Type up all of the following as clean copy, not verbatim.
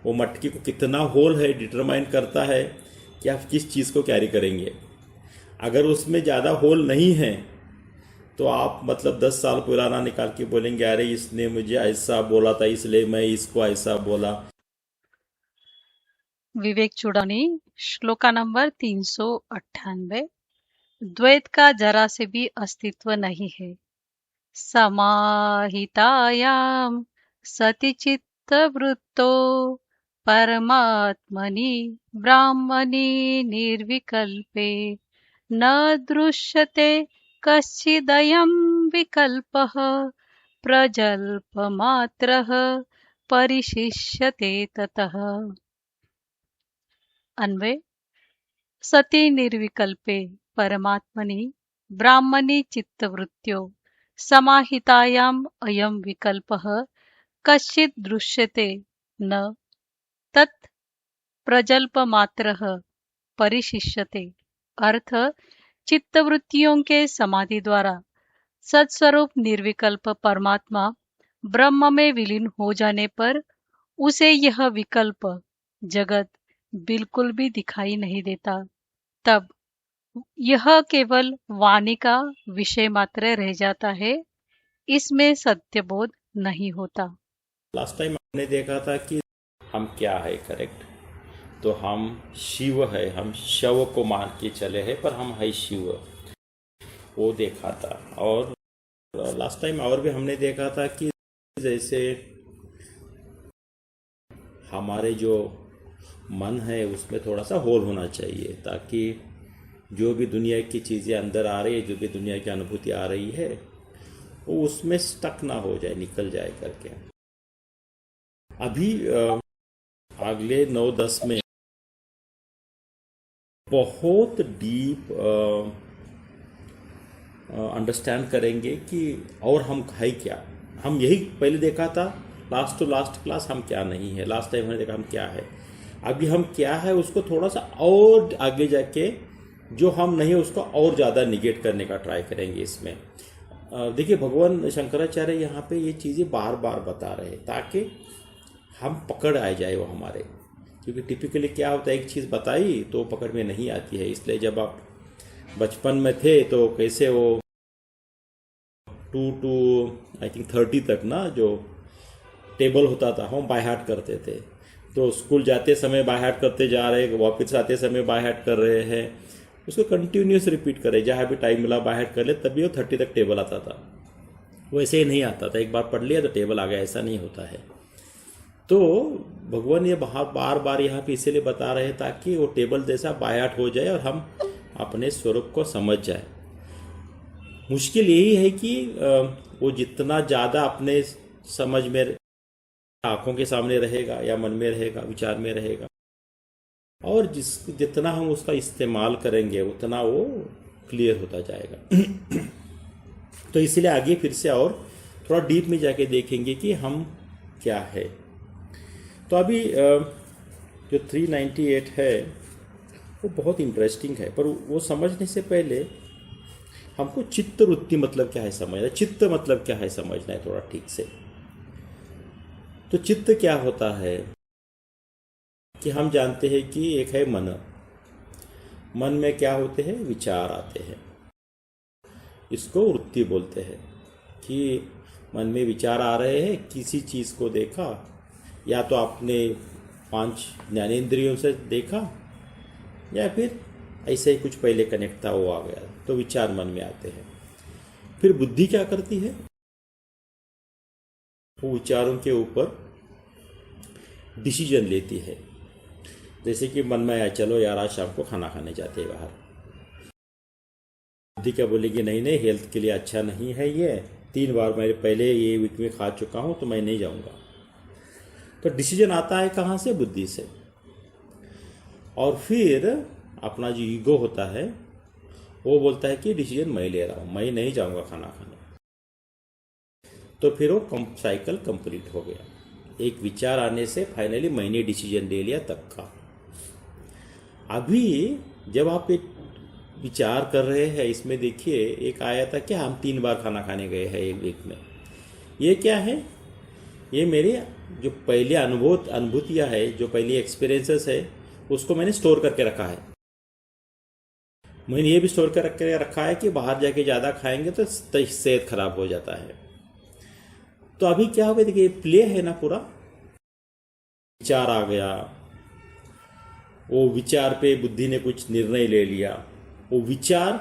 वो मटकी को कितना होल है डिटरमाइन करता है कि आप किस चीज़ को कैरी करेंगे। अगर उसमें ज़्यादा होल नहीं है तो आप मतलब 10 साल पुराना निकाल के बोलेंगे अरे इसने मुझे ऐसा बोला था इसलिए मैं इसको ऐसा बोला। विवेक चूड़ानी। श्लोका नंबर 398। द्वैत का जरा से भी अस्तित्व नहीं है। समाहितायाम सति चित्तवृत्तो परमात्मनि ब्राह्मणि निर्विकल्पे न दृश्यते कश्चिदयं विकल्पः प्रजल्पमात्रः परिशिष्यते ततः। अन्वय। सति निर्विकल्पे परमात्मनि ब्राह्मणि चित्तवृत्त्यो समाहितायाम् अयं विकल्पः कश्चित् दृश्यते न तत् प्रजल्पमात्रः परिशिष्यते। अर्थ, चित्तवृत्तियों के समाधि द्वारा सत्स्वरूप निर्विकल्प परमात्मा ब्रह्म में विलीन हो जाने पर उसे यह विकल्प जगत बिल्कुल भी दिखाई नहीं देता। तब यह केवल वाणी का विषय मात्र रह जाता है, इसमें सत्यबोध नहीं होता। लास्ट टाइम हमने देखा था कि हम क्या है, करेक्ट। तो हम शिव है, हम शव को मान के चले हैं पर हम है शिव, वो देखा था। और लास्ट टाइम और भी हमने देखा था कि जैसे हमारे जो मन है उसमें थोड़ा सा होल होना चाहिए ताकि जो भी दुनिया की चीज़ें अंदर आ रही है, जो भी दुनिया की अनुभूति आ रही है वो उसमें स्टक ना हो जाए, निकल जाए करके। अभी अगले 9-10 में बहुत डीप अंडरस्टैंड करेंगे कि और हम है क्या। हम यही पहले देखा था लास्ट टू लास्ट क्लास, हम क्या नहीं है। लास्ट टाइम हमने देखा हम क्या है, अभी हम क्या है उसको थोड़ा सा और आगे जाके जो हम नहीं है उसको और ज़्यादा निगेट करने का ट्राई करेंगे इसमें। देखिए भगवान शंकराचार्य यहाँ पे ये चीज़ें बार बार बता रहे हैं ताकि हम पकड़ आ जाए वो हमारे। क्योंकि टिपिकली क्या होता है, एक चीज़ बताई तो पकड़ में नहीं आती है। इसलिए जब आप बचपन में थे तो कैसे वो 2 to आई थिंक 30 तक ना जो टेबल होता था हम बाय हार्ट करते थे। तो स्कूल जाते समय बाय हार्ट करते जा रहे हैं, वापस आते समय बाय हार्ट कर रहे हैं, उसको कंटिन्यूस रिपीट करें, जहाँ भी टाइम मिला बाय हार्ट कर ले, तभी वो 30 तक टेबल आता था। वो ऐसे ही नहीं आता था, एक बार पढ़ लिया तो टेबल आ गया, ऐसा नहीं होता है। तो भगवान ये बार बार यहाँ पे इसीलिए बता रहे हैं ताकि वो टेबल जैसा बाय हार्ट हो जाए और हम अपने स्वरूप को समझ जाए। मुश्किल यही है कि वो जितना ज़्यादा अपने समझ में आँखों के सामने रहेगा या मन में रहेगा, विचार में रहेगा, और जितना हम उसका इस्तेमाल करेंगे उतना वो क्लियर होता जाएगा। तो इसलिए आगे फिर से और थोड़ा डीप में जाके देखेंगे कि हम क्या है। तो अभी जो 398 है वो बहुत इंटरेस्टिंग है, पर वो समझने से पहले हमको चित्त वृत्ति मतलब क्या है समझना है, चित्त मतलब क्या है समझना है थोड़ा ठीक से। तो चित्त क्या होता है कि हम जानते हैं कि एक है मन। मन में क्या होते हैं, विचार आते हैं, इसको वृत्ति बोलते हैं। कि मन में विचार आ रहे हैं, किसी चीज़ को देखा, या तो आपने 5 ज्ञानेंद्रियों से देखा या फिर ऐसे ही कुछ पहले कनेक्ट था वो आ गया, तो विचार मन में आते हैं। फिर बुद्धि क्या करती है, वो विचारों के ऊपर डिसीजन लेती है। जैसे कि मन में आया चलो यार आज शाम को खाना खाने जाते हैं बाहर, बुद्धि क्या बोलेगी नहीं नहीं हेल्थ के लिए अच्छा नहीं है, ये 3 बार मैं पहले ये वीक में खा चुका हूँ तो मैं नहीं जाऊँगा। तो डिसीजन आता है कहाँ से, बुद्धि से। और फिर अपना जो ईगो होता है वो बोलता है कि डिसीजन मैं ले रहा हूँ, मैं नहीं जाऊँगा खाना खाने। तो फिर वो साइकिल कंप्लीट हो गया। एक विचार आने से फाइनली मैंने डिसीजन ले लिया तक का। अभी जब आप एक विचार कर रहे हैं, इसमें देखिए एक आया था कि हम 3 बार खाना खाने गए हैं एक वीक में। ये क्या है, ये मेरे जो पहले अनुभूतियाँ है, जो पहले एक्सपीरियंसेस है, उसको मैंने स्टोर करके रखा है। मैंने ये भी स्टोर करके रखा है कि बाहर जाके ज़्यादा खाएंगे तो सेहत खराब हो जाता है। तो अभी क्या हो गया, देखिए प्ले है ना, पूरा विचार आ गया, वो विचार पे बुद्धि ने कुछ निर्णय ले लिया, वो विचार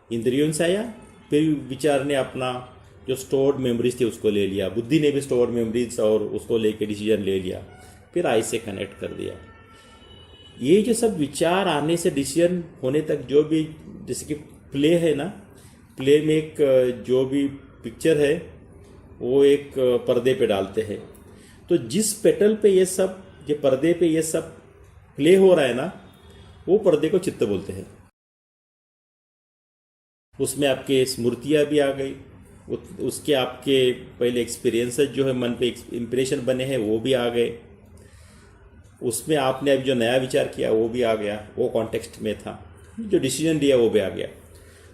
इंद्रियों से आया, फिर विचार ने अपना जो स्टोर्ड मेमोरीज थी उसको ले लिया, बुद्धि ने भी स्टोर्ड मेमोरीज और उसको लेके डिसीजन ले लिया, फिर आई से कनेक्ट कर दिया। ये जो सब विचार आने से डिसीजन होने तक जो भी, जैसे कि प्ले है ना, प्ले में एक जो भी पिक्चर है वो एक पर्दे पे डालते हैं। तो जिस पेटल पे ये सब, ये पर्दे पे ये सब प्ले हो रहा है ना, वो पर्दे को चित्त बोलते हैं। उसमें आपके स्मृतियाँ भी आ गई, उसके आपके पहले एक्सपीरियंसेस जो है, मन पे इम्प्रेशन बने हैं वो भी आ गए, उसमें आपने अभी जो नया विचार किया वो भी आ गया, वो कॉन्टेक्स्ट में था, जो डिसीजन लिया वो भी आ गया।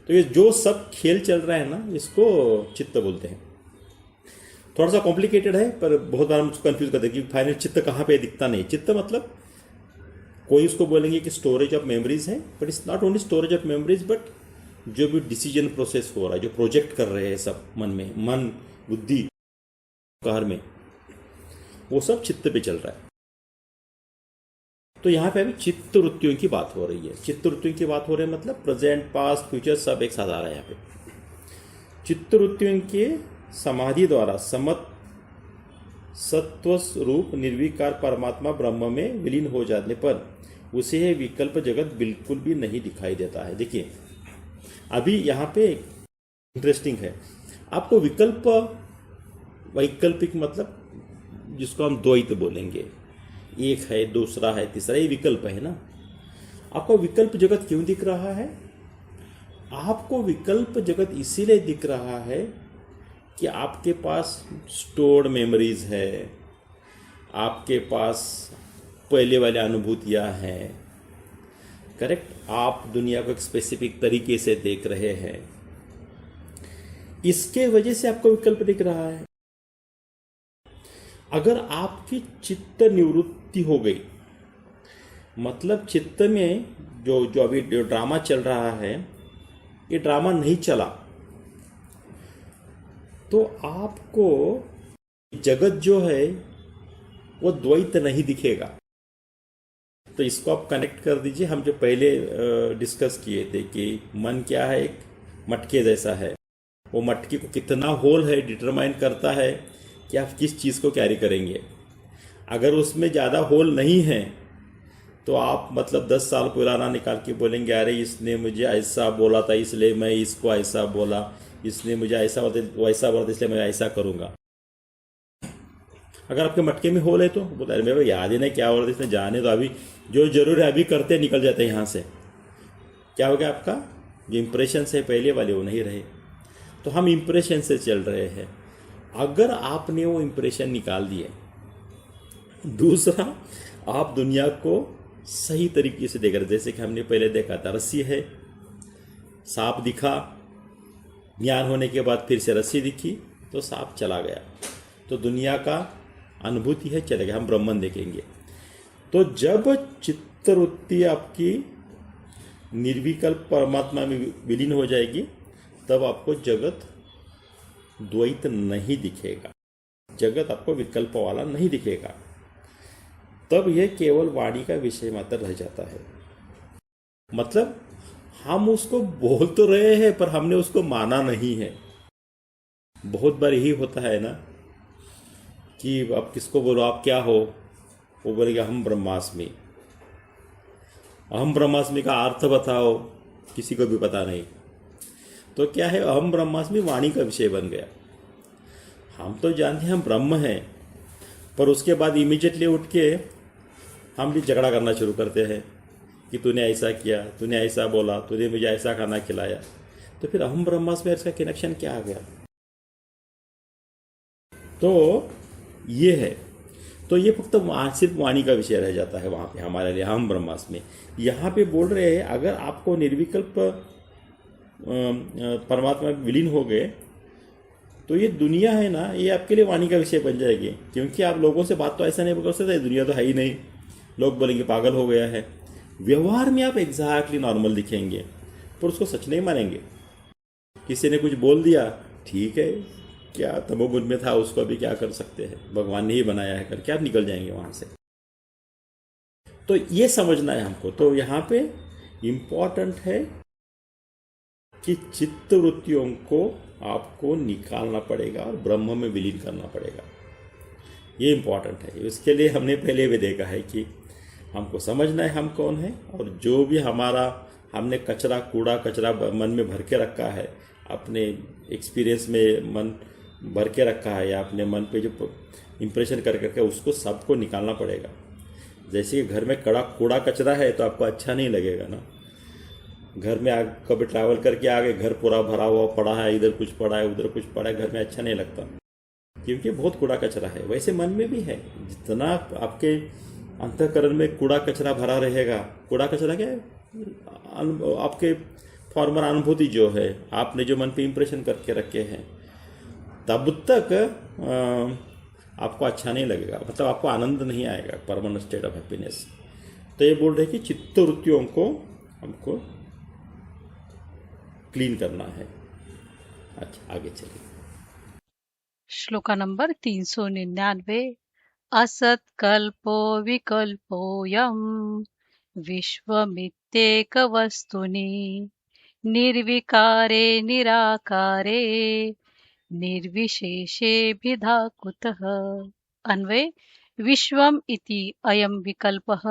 तो ये जो सब खेल चल रहा है ना, इसको चित्त बोलते हैं। थोड़ा सा कॉम्प्लिकेटेड है, पर बहुत बार हम उसको कंफ्यूज करते हैं कि फाइनल चित्त कहाँ पे दिखता नहीं। चित्त मतलब कोई उसको बोलेंगे कि स्टोरेज ऑफ मेमोरीज है, but it's not only storage of memories, but जो भी डिसीजन प्रोसेस हो रहा है, जो प्रोजेक्ट कर रहे हैं सब मन में, मन बुद्धि कार में, वो सब चित्त पे चल रहा है। तो यहाँ पे अभी चित्त वृत्तियों की बात हो रही है। चित्त वृत्तियों की बात हो रही है मतलब प्रेजेंट, पास्ट, फ्यूचर सब एक साथ आ रहा है यहाँ पे। चित्त वृत्तियों के समाधि द्वारा समत सत्व रूप निर्विकार परमात्मा ब्रह्म में विलीन हो जाने पर उसे विकल्प जगत बिल्कुल भी नहीं दिखाई देता है। देखिए अभी यहाँ पे इंटरेस्टिंग है, आपको विकल्प, वैकल्पिक मतलब जिसको हम द्वैत बोलेंगे, एक है, दूसरा है, तीसरा, ये विकल्प है ना। आपको विकल्प जगत क्यों दिख रहा है? आपको विकल्प जगत इसीलिए दिख रहा है कि आपके पास स्टोर्ड मेमोरीज है, आपके पास पहले वाले अनुभूतियाँ हैं, करेक्ट। आप दुनिया को एक स्पेसिफिक तरीके से देख रहे हैं, इसके वजह से आपको विकल्प दिख रहा है। अगर आपकी चित्त निवृत्ति हो गई, मतलब चित्त में जो अभी जो ड्रामा चल रहा है, ये ड्रामा नहीं चला, तो आपको जगत जो है वो द्वैत नहीं दिखेगा। तो इसको आप कनेक्ट कर दीजिए, हम जो पहले डिस्कस किए थे कि मन क्या है, एक मटके जैसा है। वो मटके को कितना होल है डिटरमाइन करता है कि आप किस चीज़ को कैरी करेंगे। अगर उसमें ज़्यादा होल नहीं है तो आप मतलब 10 साल पुराना निकाल के बोलेंगे अरे इसने मुझे ऐसा बोला था इसलिए मैं इसको ऐसा बोला, इसने मुझे ऐसा वैसा बोला था इसलिए मैं ऐसा करूँगा। अगर आपके मटके में होल है तो बोला अरे मेरे को याद ही नहीं क्या बोला था इसने, जाने तो अभी जो जरूर है अभी करते निकल जाते हैं यहाँ से। क्या हो गया, आपका जो इम्प्रेशन है पहले वाले वो नहीं रहे। तो हम इम्प्रेशन से चल रहे हैं। अगर आपने वो इम्प्रेशन निकाल दिए, दूसरा आप दुनिया को सही तरीके से देख रहे, जैसे कि हमने पहले देखा था, रस्सी है, सांप दिखा, ज्ञान होने के बाद फिर से रस्सी दिखी तो सांप चला गया, तो दुनिया का अनुभूति है चले गया, हम ब्रह्मन देखेंगे। तो जब चित्तवृत्ति आपकी निर्विकल्प परमात्मा में विलीन हो जाएगी तब आपको जगत द्वैत नहीं दिखेगा, जगत आपको विकल्प वाला नहीं दिखेगा। तब यह केवल वाणी का विषय मात्र रह जाता है। मतलब हम उसको बोल तो रहे हैं पर हमने उसको माना नहीं है। बहुत बार यही होता है ना कि आप किसको बोलो आप क्या हो, वो बोलेगा हम ब्रह्मास्मि। अहम ब्रह्मास्मि का अर्थ बताओ, किसी को भी पता नहीं। तो क्या है, अहम ब्रह्मास्मि वाणी का विषय बन गया। हम तो जानते हैं हम ब्रह्म हैं, पर उसके बाद इमीडिएटली उठ के हम भी झगड़ा करना शुरू करते हैं कि तूने ऐसा किया, तूने ऐसा बोला, तूने मुझे ऐसा खाना खिलाया। तो फिर अहम ब्रह्मास्मि इसका कनेक्शन क्या आ गया? तो ये है, तो ये फक्त सिर्फ वाणी का विषय रह जाता है वहाँ पे हमारे लिए अहम ब्रह्मास्मि। यहाँ पे बोल रहे हैं अगर आपको निर्विकल्प परमात्मा में विलीन हो गए तो ये दुनिया है ना, ये आपके लिए वाणी का विषय बन जाएगी, क्योंकि आप लोगों से बात तो ऐसा नहीं कर सकते, दुनिया तो है ही नहीं, लोग बोलेंगे पागल हो गया है। व्यवहार में आप एग्जैक्टली नॉर्मल दिखेंगे, पर उसको सच नहीं मानेंगे। किसी ने कुछ बोल दिया, ठीक है, क्या तमोगुण में था, उसको अभी क्या कर सकते हैं, भगवान ने ही बनाया है करके आप निकल जाएंगे वहां से। तो ये समझना है हमको। तो यहाँ पे इम्पॉर्टेंट है कि चित्त वृत्तियों को आपको निकालना पड़ेगा और ब्रह्म में विलीन करना पड़ेगा। ये इम्पॉर्टेंट है। इसके लिए हमने पहले भी देखा है कि हमको समझना है हम कौन है, और जो भी हमारा हमने कचरा कूड़ा कचरा मन में भर के रखा है, अपने एक्सपीरियंस में मन भर के रखा है, या अपने मन पे जो इम्प्रेशन कर करके उसको सबको निकालना पड़ेगा। जैसे कि घर में कूड़ा कचरा है तो आपको अच्छा नहीं लगेगा ना। घर में कभी ट्रैवल करके आ गए, घर पूरा भरा हुआ पड़ा है, इधर कुछ पड़ा है उधर कुछ पड़ा है, घर में अच्छा नहीं लगता, क्योंकि बहुत कूड़ा कचरा है। वैसे मन में भी है, जितना आपके अंतःकरण में कूड़ा कचरा भरा रहेगा, कूड़ा कचरा क्या है, आपके फॉर्मर अनुभूति जो है, आपने जो मन पे इम्प्रेशन करके रखे हैं, तब तक आपको अच्छा नहीं लगेगा, मतलब आपको आनंद नहीं आएगा, परमानेंट स्टेट ऑफ हैप्पीनेस। तो ये बोल रहे हैं कि चित्त वृत्तियों को हमको क्लीन करना है। अच्छा, आगे चलिए। श्लोका नंबर 399। असत्कल्पो विकल्पोऽयं विश्वमित्येकवस्तुनि निर्विकारे निराकारे निर्विशेषेऽभिधा कुतः। अन्वय। विश्वम इति अयं विकल्पः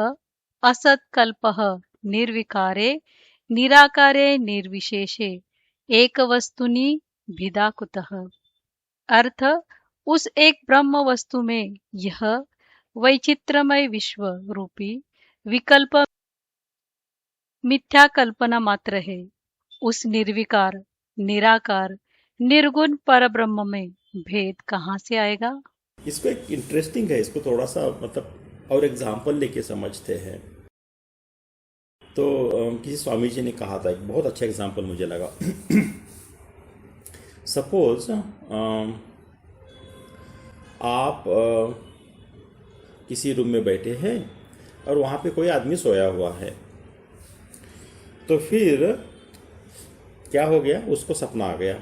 असत्कल्पः निर्विकारे निराकारे निर्विशेषे एकवस्तुनि भिदा कुतः। अर्थ, उस एक ब्रह्म वस्तु में यह वैचित्रमय विश्व रूपी विकल्प मिथ्या कल्पना मात्र है। उस निर्विकार निराकार निर्गुण परब्रह्म में भेद कहाँ से आएगा? इसको एक इंटरेस्टिंग है, इसको थोड़ा सा मतलब और एग्जाम्पल लेके समझते हैं। तो किसी स्वामी जी ने कहा था, एक बहुत अच्छा एग्जाम्पल मुझे लगा। सपोज आप किसी रूम में बैठे हैं और वहाँ पे कोई आदमी सोया हुआ है, तो फिर क्या हो गया, उसको सपना आ गया,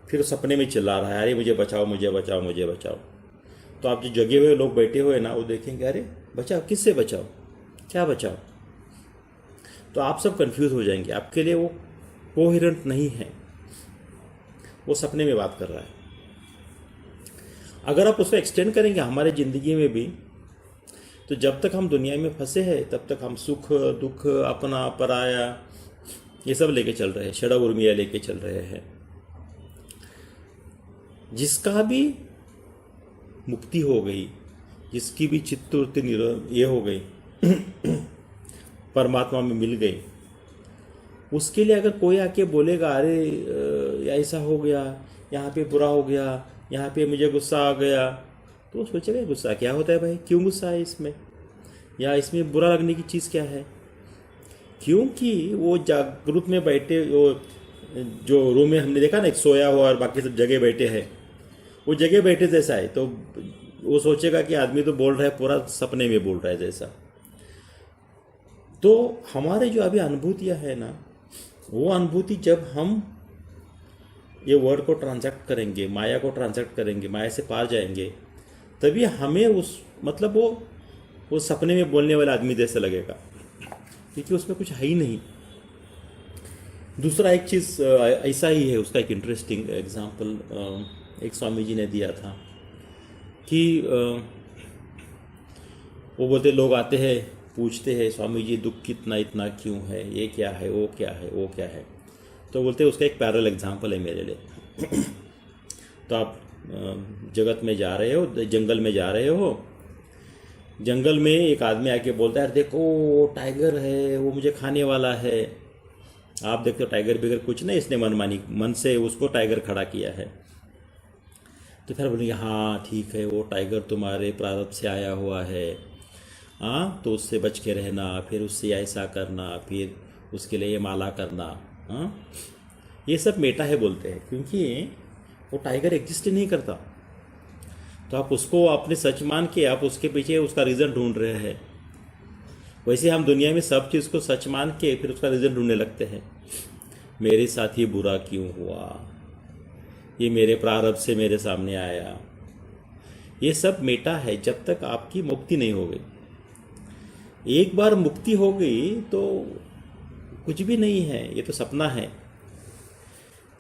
फिर सपने में चिल्ला रहा है, अरे मुझे बचाओ मुझे बचाओ मुझे बचाओ। तो आप जो जगे हुए लोग बैठे हुए ना, वो देखेंगे, अरे बचाओ, किससे बचाओ, क्या बचाओ। तो आप सब कंफ्यूज हो जाएंगे, आपके लिए वो कोहेरेंट नहीं है, वो सपने में बात कर रहा है। अगर आप उसको एक्सटेंड करेंगे हमारे ज़िंदगी में भी, तो जब तक हम दुनिया में फंसे हैं तब तक हम सुख दुख अपना पराया ये सब लेके चल रहे हैं, षड़ा उर्मिया लेके चल रहे हैं। जिसका भी मुक्ति हो गई, जिसकी भी चित्तवृत्ति ये हो गई, परमात्मा में मिल गई, उसके लिए अगर कोई आके बोलेगा, अरे ऐसा हो गया, यहाँ पे बुरा हो गया, यहाँ पे मुझे गुस्सा आ गया, तो वो सोचेगा गुस्सा क्या होता है भाई, क्यों गुस्सा है इसमें, या इसमें बुरा लगने की चीज़ क्या है। क्योंकि वो जागरूक में बैठे, वो जो रूम में हमने देखा ना, एक सोया हुआ और बाकी सब जगह बैठे हैं, वो जगह बैठे जैसा है, तो वो सोचेगा कि आदमी तो बोल रहा है, पूरा सपने में बोल रहा है जैसा। तो हमारे जो अभी अनुभूतियाँ है ना, वो अनुभूति जब हम ये वर्ड को ट्रांजैक्ट करेंगे, माया को ट्रांजैक्ट करेंगे, माया से पार जाएंगे, तभी हमें उस मतलब वो सपने में बोलने वाला आदमी जैसा लगेगा, क्योंकि उसमें कुछ है ही नहीं। दूसरा एक चीज़ ऐसा ही है, उसका एक इंटरेस्टिंग एग्जांपल एक स्वामी जी ने दिया था कि वो बोलते, लोग आते हैं पूछते हैं, स्वामी जी दुख कितना इतना क्यों है, ये क्या है, वो क्या है, वो क्या है। तो बोलते उसका एक पैरल एग्जांपल है मेरे लिए। तो आप जगत में जा रहे हो, जंगल में जा रहे हो, जंगल में एक आदमी आके बोलता है, देखो वो टाइगर है, वो मुझे खाने वाला है। आप देखते हो टाइगर बिगर कुछ नहीं, इसने मनमानी मन से उसको टाइगर खड़ा किया है। तो फिर बोलेंगे, हाँ ठीक है, वो टाइगर तुम्हारे प्रारब्ध से आया हुआ है, हाँ तो उससे बच के रहना, फिर उससे ऐसा करना, फिर उसके लिए ये माला करना। हाँ, ये सब मेटा है बोलते हैं, क्योंकि वो टाइगर एग्जिस्ट ही नहीं करता। तो आप उसको अपने सच मान के आप उसके पीछे उसका रीज़न ढूंढ रहे हैं। वैसे हम दुनिया में सब चीज़ को सच मान के फिर उसका रीज़न ढूंढने लगते हैं। मेरे साथ ये बुरा क्यों हुआ, ये मेरे प्रारब्ध से मेरे सामने आया। ये सब मेटा है जब तक आपकी मुक्ति नहीं हो गई। एक बार मुक्ति हो गई तो कुछ भी नहीं है, ये तो सपना है।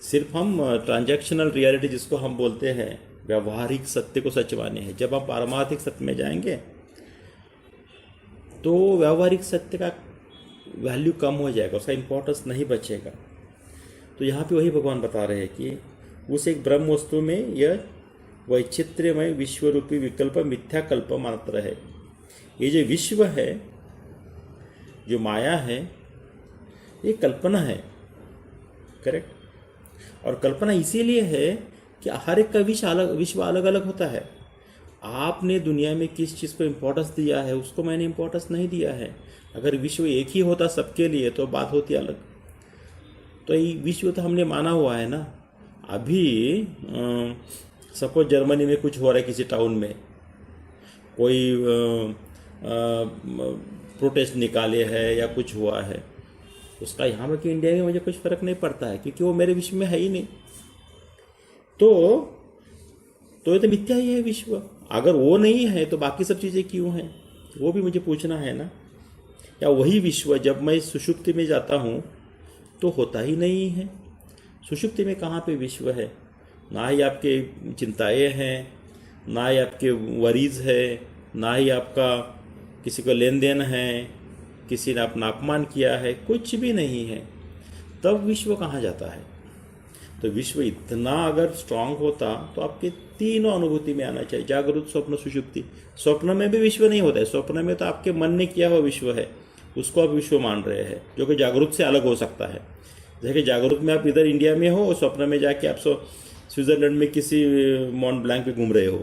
सिर्फ हम ट्रांजैक्शनल रियलिटी जिसको हम बोलते हैं, व्यवहारिक सत्य को सच माने हैं। जब हम पारमार्थिक सत्य में जाएंगे तो व्यवहारिक सत्य का वैल्यू कम हो जाएगा, उसका इम्पोर्टेंस नहीं बचेगा। तो यहाँ पे वही भगवान बता रहे हैं कि उस एक ब्रह्म वस्तु में यह वैचित्र्यमय विश्वरूपी विकल्प मिथ्या कल्प मात्र है। ये जो विश्व है, जो माया है, ये कल्पना है। करेक्ट। और कल्पना इसीलिए है कि हर एक का विश्व अलग अलग होता है। आपने दुनिया में किस चीज़ को इम्पोर्टेंस दिया है, उसको मैंने इम्पोर्टेंस नहीं दिया है। अगर विश्व एक ही होता सबके लिए तो बात होती अलग। तो ये विश्व तो हमने माना हुआ है ना। अभी सपोज जर्मनी में कुछ हो रहा है, किसी टाउन में कोई प्रोटेस्ट निकाले है या कुछ हुआ है, उसका यहाँ पर कि इंडिया में मुझे कुछ फ़र्क नहीं पड़ता है, क्योंकि वो मेरे विश्व में है ही नहीं। तो ये तो मिथ्या ही है विश्व। अगर वो नहीं है तो बाकी सब चीज़ें क्यों हैं, वो भी मुझे पूछना है ना। या वही विश्व जब मैं सुषुप्ति में जाता हूँ तो होता ही नहीं है। सुषुप्ति में कहाँ पे विश्व है? ना ही आपके चिंताएं हैं, ना ही आपके वरीज है, ना ही आपका किसी को लेन देन है, किसी ने अपना अपमान किया है, कुछ भी नहीं है। तब विश्व कहाँ जाता है? तो विश्व इतना अगर स्ट्रांग होता तो आपके तीनों अनुभूति में आना चाहिए, जागृत, स्वप्न, सुषुप्ति। स्वप्न में भी विश्व नहीं होता है। स्वप्न में तो आपके मन ने किया हुआ विश्व है, उसको आप विश्व मान रहे हैं, जो कि जागृत से अलग हो सकता है। जैसे कि जागृत में आप इधर इंडिया में हो और स्वप्न में जाके आप स्विट्जरलैंड में किसी मॉन्ट ब्लैंक पे घूम रहे हो,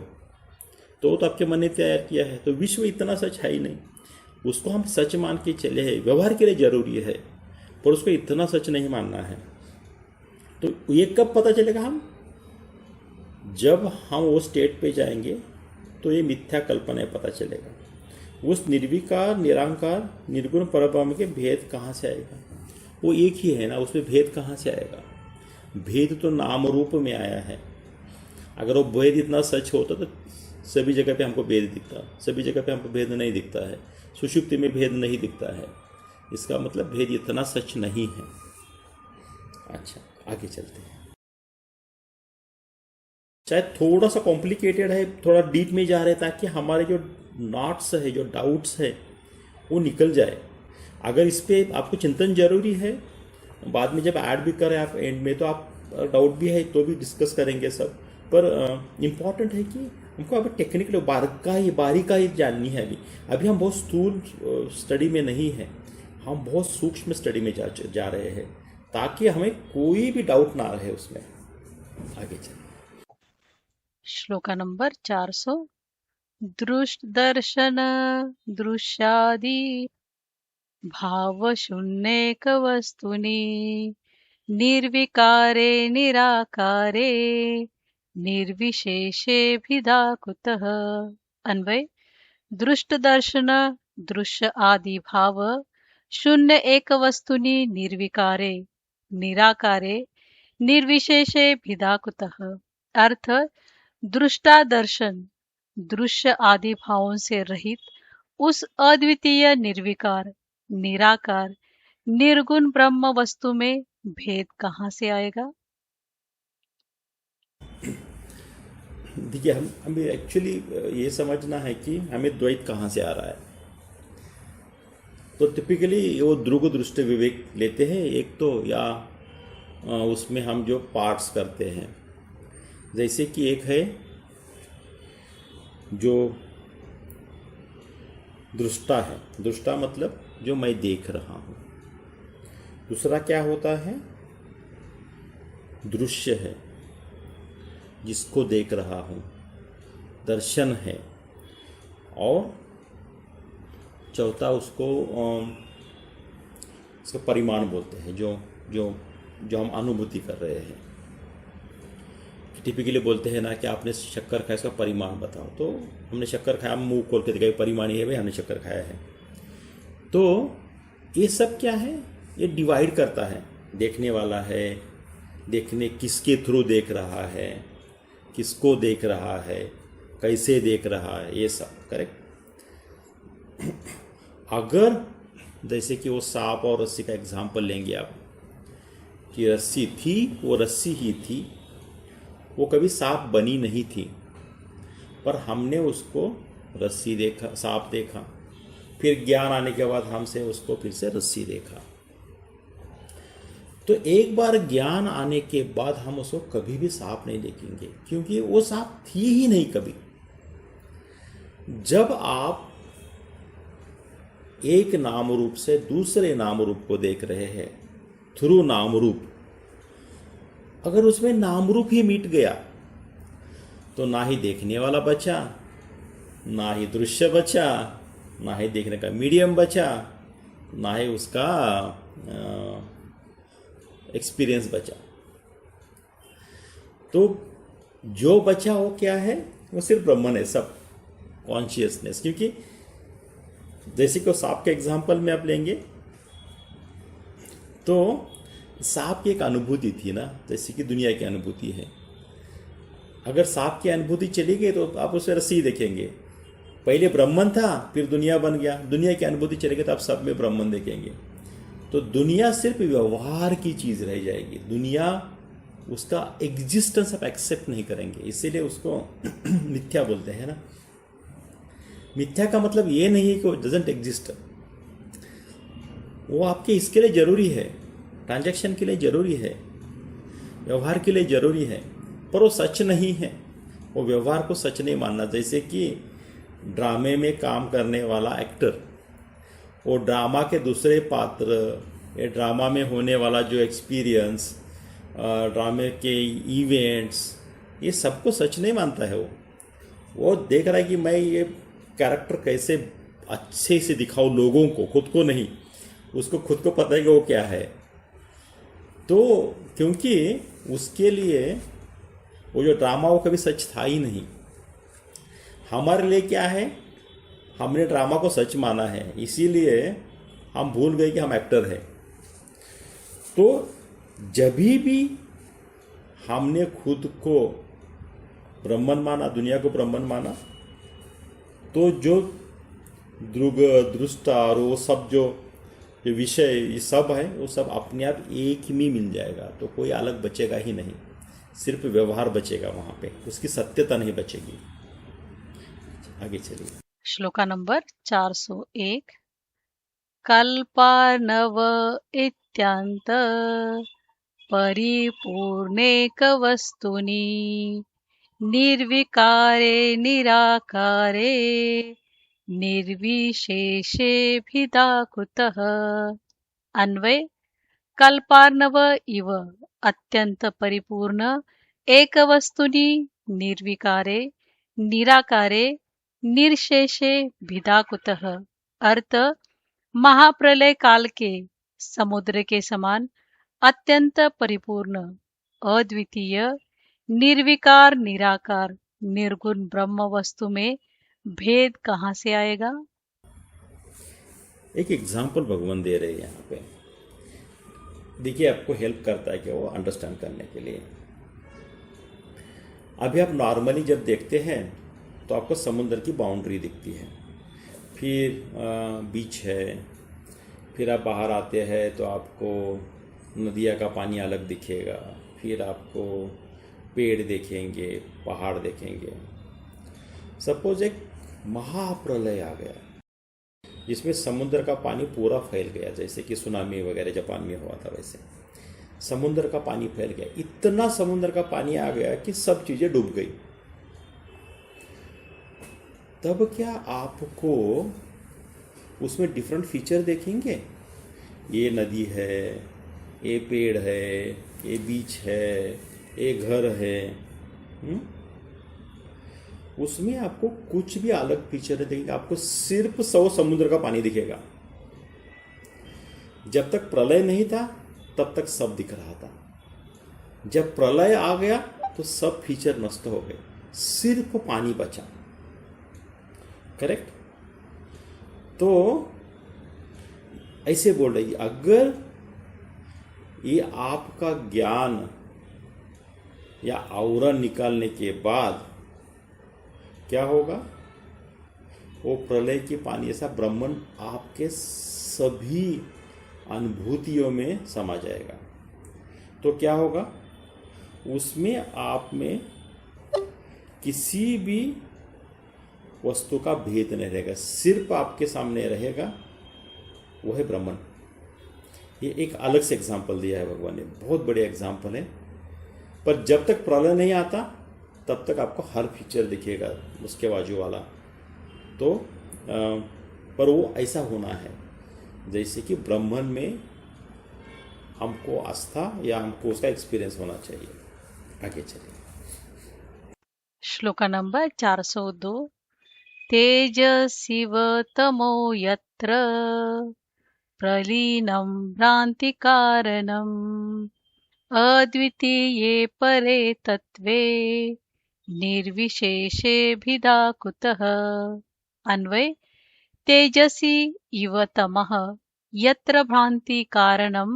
तो वो तो आपके मन ने तैयार किया है। तो विश्व इतना सच है ही नहीं, उसको हम सच मान के चले हैं। व्यवहार के लिए जरूरी है, पर उसको इतना सच नहीं मानना है। तो ये कब पता चलेगा? हम जब हम वो स्टेट पे जाएंगे तो ये मिथ्या कल्पना है पता चलेगा। उस निर्विकार, निरांकार, निर्गुण परब्रह्म के भेद कहाँ से आएगा? वो एक ही है ना, उसमें भेद कहाँ से आएगा? भेद तो नाम रूप में आया है। अगर वो भेद इतना सच होता तो सभी जगह पे हमको भेद दिखता, सभी जगह पे हमको भेद नहीं दिखता है। सुषुप्ति में भेद नहीं दिखता है, इसका मतलब भेद इतना सच नहीं है। अच्छा, आगे चलते हैं। शायद थोड़ा सा कॉम्प्लिकेटेड है, थोड़ा डीप में जा रहे हैं, ताकि हमारे जो नॉट्स है, जो डाउट्स है, वो निकल जाए। अगर इस पर आपको चिंतन जरूरी है, बाद में जब ऐड भी करें आप एंड में, तो आप डाउट भी है तो भी डिस्कस करेंगे सब। पर इम्पॉर्टेंट है कि हमको अभी टेक्निकल बारीकाई जाननी है। अभी हम बहुत स्थूल स्टडी में नहीं है, हम बहुत सूक्ष्म स्टडी में जा रहे हैं, ताकि हमें कोई भी डाउट ना रहे उसमें। आगे चलिए। श्लोका नंबर 400। दृष्ट दर्शन दृश्यादि भाव शून्यक वस्तुनि निर्विकारे निराकारे निर्विशेषे भिदा कुतः। अन्वय: दृष्ट दर्शन दृश्य आदि भाव शून्य एक वस्तुनि निर्विकारे निराकारे निर्विशेषे भिदा कुतः। अर्थ: दृष्टा दर्शन दृश्य आदि भावों से रहित उस अद्वितीय निर्विकार, निराकार, निर्गुण ब्रह्म वस्तु में भेद कहाँ से आएगा? देखिए, हमें एक्चुअली ये समझना है कि हमें द्वैत कहाँ से आ रहा है। तो टिपिकली वो ध्रुव दृष्टि विवेक लेते हैं एक तो, या उसमें हम जो पार्ट्स करते हैं, जैसे कि एक है जो दृष्टा है। दृष्टा मतलब जो मैं देख रहा हूँ। दूसरा क्या होता है? दृश्य है, जिसको देख रहा हूँ, दर्शन है। और चौथा उसको परिमाण बोलते हैं, जो जो जो हम अनुभूति कर रहे हैं। टिपिकली बोलते हैं ना कि आपने शक्कर खाया, इसका परिमाण बताओ। तो हमने शक्कर खाया, मुंह खोल के दिखाई, परिमाण ये है भाई हमने शक्कर खाया है। तो ये सब क्या है, ये डिवाइड करता है, देखने वाला है, देखने किसके थ्रू देख रहा है, किसको देख रहा है, कैसे देख रहा है, ये सब करेक्ट। अगर जैसे कि वो सांप और रस्सी का एग्जाम्पल लेंगे आप, कि रस्सी थी, वो रस्सी ही थी, वो कभी सांप बनी नहीं थी, पर हमने उसको रस्सी देखा, सांप देखा, फिर ज्ञान आने के बाद हमसे उसको फिर से रस्सी देखा। तो एक बार ज्ञान आने के बाद हम उसको कभी भी सांप नहीं देखेंगे, क्योंकि वो सांप थी ही नहीं कभी। जब आप एक नाम रूप से दूसरे नाम रूप को देख रहे हैं थ्रू नाम रूप, अगर उसमें नाम रूप ही मिट गया तो ना ही देखने वाला बचा, ना ही दृश्य बचा, ना ही देखने का मीडियम बचा, ना ही उसका एक्सपीरियंस बचा। तो जो बचा वो क्या है, वो सिर्फ ब्रह्मन है, सब कॉन्शियसनेस। क्योंकि जैसे कि सांप के एग्जाम्पल में आप लेंगे तो सांप की एक अनुभूति थी ना, जैसे कि दुनिया की अनुभूति है। अगर सांप की अनुभूति चली गई तो आप उसे रस्सी देखेंगे। पहले ब्रह्मन था, फिर दुनिया बन गया, दुनिया की अनुभूति चली गई तो आप सब में ब्रह्मन देखेंगे। तो दुनिया सिर्फ व्यवहार की चीज रह जाएगी, दुनिया उसका एग्जिस्टेंस आप एक्सेप्ट नहीं करेंगे, इसीलिए उसको मिथ्या बोलते हैं ना। मिथ्या का मतलब ये नहीं है कि वो डजंट एग्जिस्ट, वो आपके इसके लिए जरूरी है, ट्रांजैक्शन के लिए जरूरी है, व्यवहार के लिए जरूरी है, पर वो सच नहीं है। वो व्यवहार को सच नहीं मानना। जैसे कि ड्रामे में काम करने वाला एक्टर, वो ड्रामा के दूसरे पात्र, ये ड्रामा में होने वाला जो एक्सपीरियंस, ड्रामे के इवेंट्स, ये सबको सच नहीं मानता है। वो देख रहा है कि मैं ये कैरेक्टर कैसे अच्छे से दिखाऊं लोगों को, खुद को नहीं। उसको खुद को पता है कि वो क्या है। तो क्योंकि उसके लिए वो जो ड्रामा वो कभी सच था ही नहीं। हमारे लिए क्या है, हमने ड्रामा को सच माना है, इसीलिए हम भूल गए कि हम एक्टर हैं। तो जब भी हमने खुद को ब्रह्मन माना, दुनिया को ब्रह्मन माना, तो जो दृष्टा और वो सब जो विषय ये सब है, वो सब अपने आप एक में मिल जाएगा। तो कोई अलग बचेगा ही नहीं, सिर्फ व्यवहार बचेगा वहाँ पे, उसकी सत्यता नहीं बचेगी। आगे चलिए। श्लोका नंबर 401। कल्पार्णव इत्यांत परिपूर्णेक वस्तुनि निर्विकारे निराकारे निर्विशेषे भिदाकुतः। अन्वय। कल्पार्णव इव अत्यंत परिपूर्ण एक वस्तुनि निर्विकारे निराकारे निर्शेषे भिदाकुतः। अर्थ, महाप्रलय काल के समुद्र के समान अत्यंत परिपूर्ण, अद्वितीय, निर्विकार निराकार निर्गुण ब्रह्म वस्तु में भेद कहाँ से आएगा? एक एग्जाम्पल भगवान दे रहे हैं यहाँ पे, देखिए आपको हेल्प करता है कि वो अंडरस्टैंड करने के लिए। अभी आप नॉर्मली जब देखते हैं तो आपको समुद्र की बाउंड्री दिखती है, फिर बीच है, फिर आप बाहर आते हैं तो आपको नदिया का पानी अलग दिखेगा, फिर आपको पेड़ देखेंगे, पहाड़ देखेंगे। सपोज एक महाप्रलय आ गया जिसमें समुद्र का पानी पूरा फैल गया, जैसे कि सुनामी वगैरह जापान में हुआ था, वैसे समुद्र का पानी फैल गया। इतना समुद्र का पानी आ गया कि सब चीजें डूब गई। तब क्या आपको उसमें डिफरेंट फीचर देखेंगे? ये नदी है, ये पेड़ है, ये बीच है, ये घर है, उसमें आपको कुछ भी अलग फीचर देखेंगे। आपको सिर्फ समुद्र का पानी दिखेगा। जब तक प्रलय नहीं था तब तक सब दिख रहा था। जब प्रलय आ गया तो सब फीचर नष्ट हो गए, सिर्फ पानी बचा। करेक्ट। तो ऐसे बोल रही, अगर ये आपका ज्ञान या औरा निकालने के बाद क्या होगा, वो प्रलय की पानी ऐसा ब्रह्मन आपके सभी अनुभूतियों में समा जाएगा। तो क्या होगा, उसमें आप में किसी भी वस्तु का भेद नहीं रहेगा, सिर्फ आपके सामने रहेगा वो है ब्रह्मन। ये एक अलग से एग्जाम्पल दिया है भगवान ने, बहुत बड़े एग्जाम्पल है। पर जब तक प्रलय नहीं आता तब तक आपको हर फीचर दिखेगा उसके बाजू वाला। तो पर वो ऐसा होना है जैसे कि ब्रह्मन में हमको आस्था या हमको उसका एक्सपीरियंस होना चाहिए। आगे चलिए। श्लोका नंबर 402। तेजसिव तमो यत्र प्रलीनं भ्रान्तिकारणम् अद्वितीये परे तत्वे निर्विशेषे भिदा कुतः। अन्वय। तेजसी इव तमः यत्र भ्रांति कारणम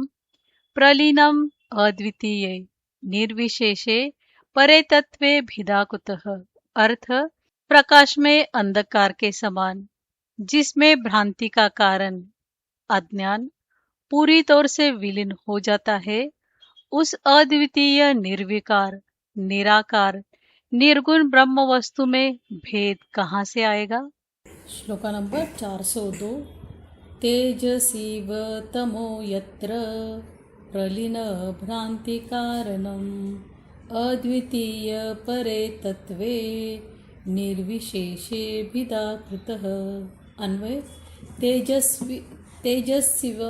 प्रलीनम अद्वितीये निर्विशेषे परे तत्वे भिदा कुतः। अर्थ, प्रकाश में अंधकार के समान जिसमें भ्रांति का कारण अज्ञान पूरी तौर से विलीन हो जाता है, उस अद्वितीय निर्विकार निराकार निर्गुण ब्रह्म वस्तु में भेद कहाँ से आएगा। श्लोका नंबर 402। तेजसीव तमो यत्र प्रलीन भ्रांति कारणम अद्वितीय परे तत्वे निर्विशेषे भिदा कृतः। अन्वय। तेजस्विव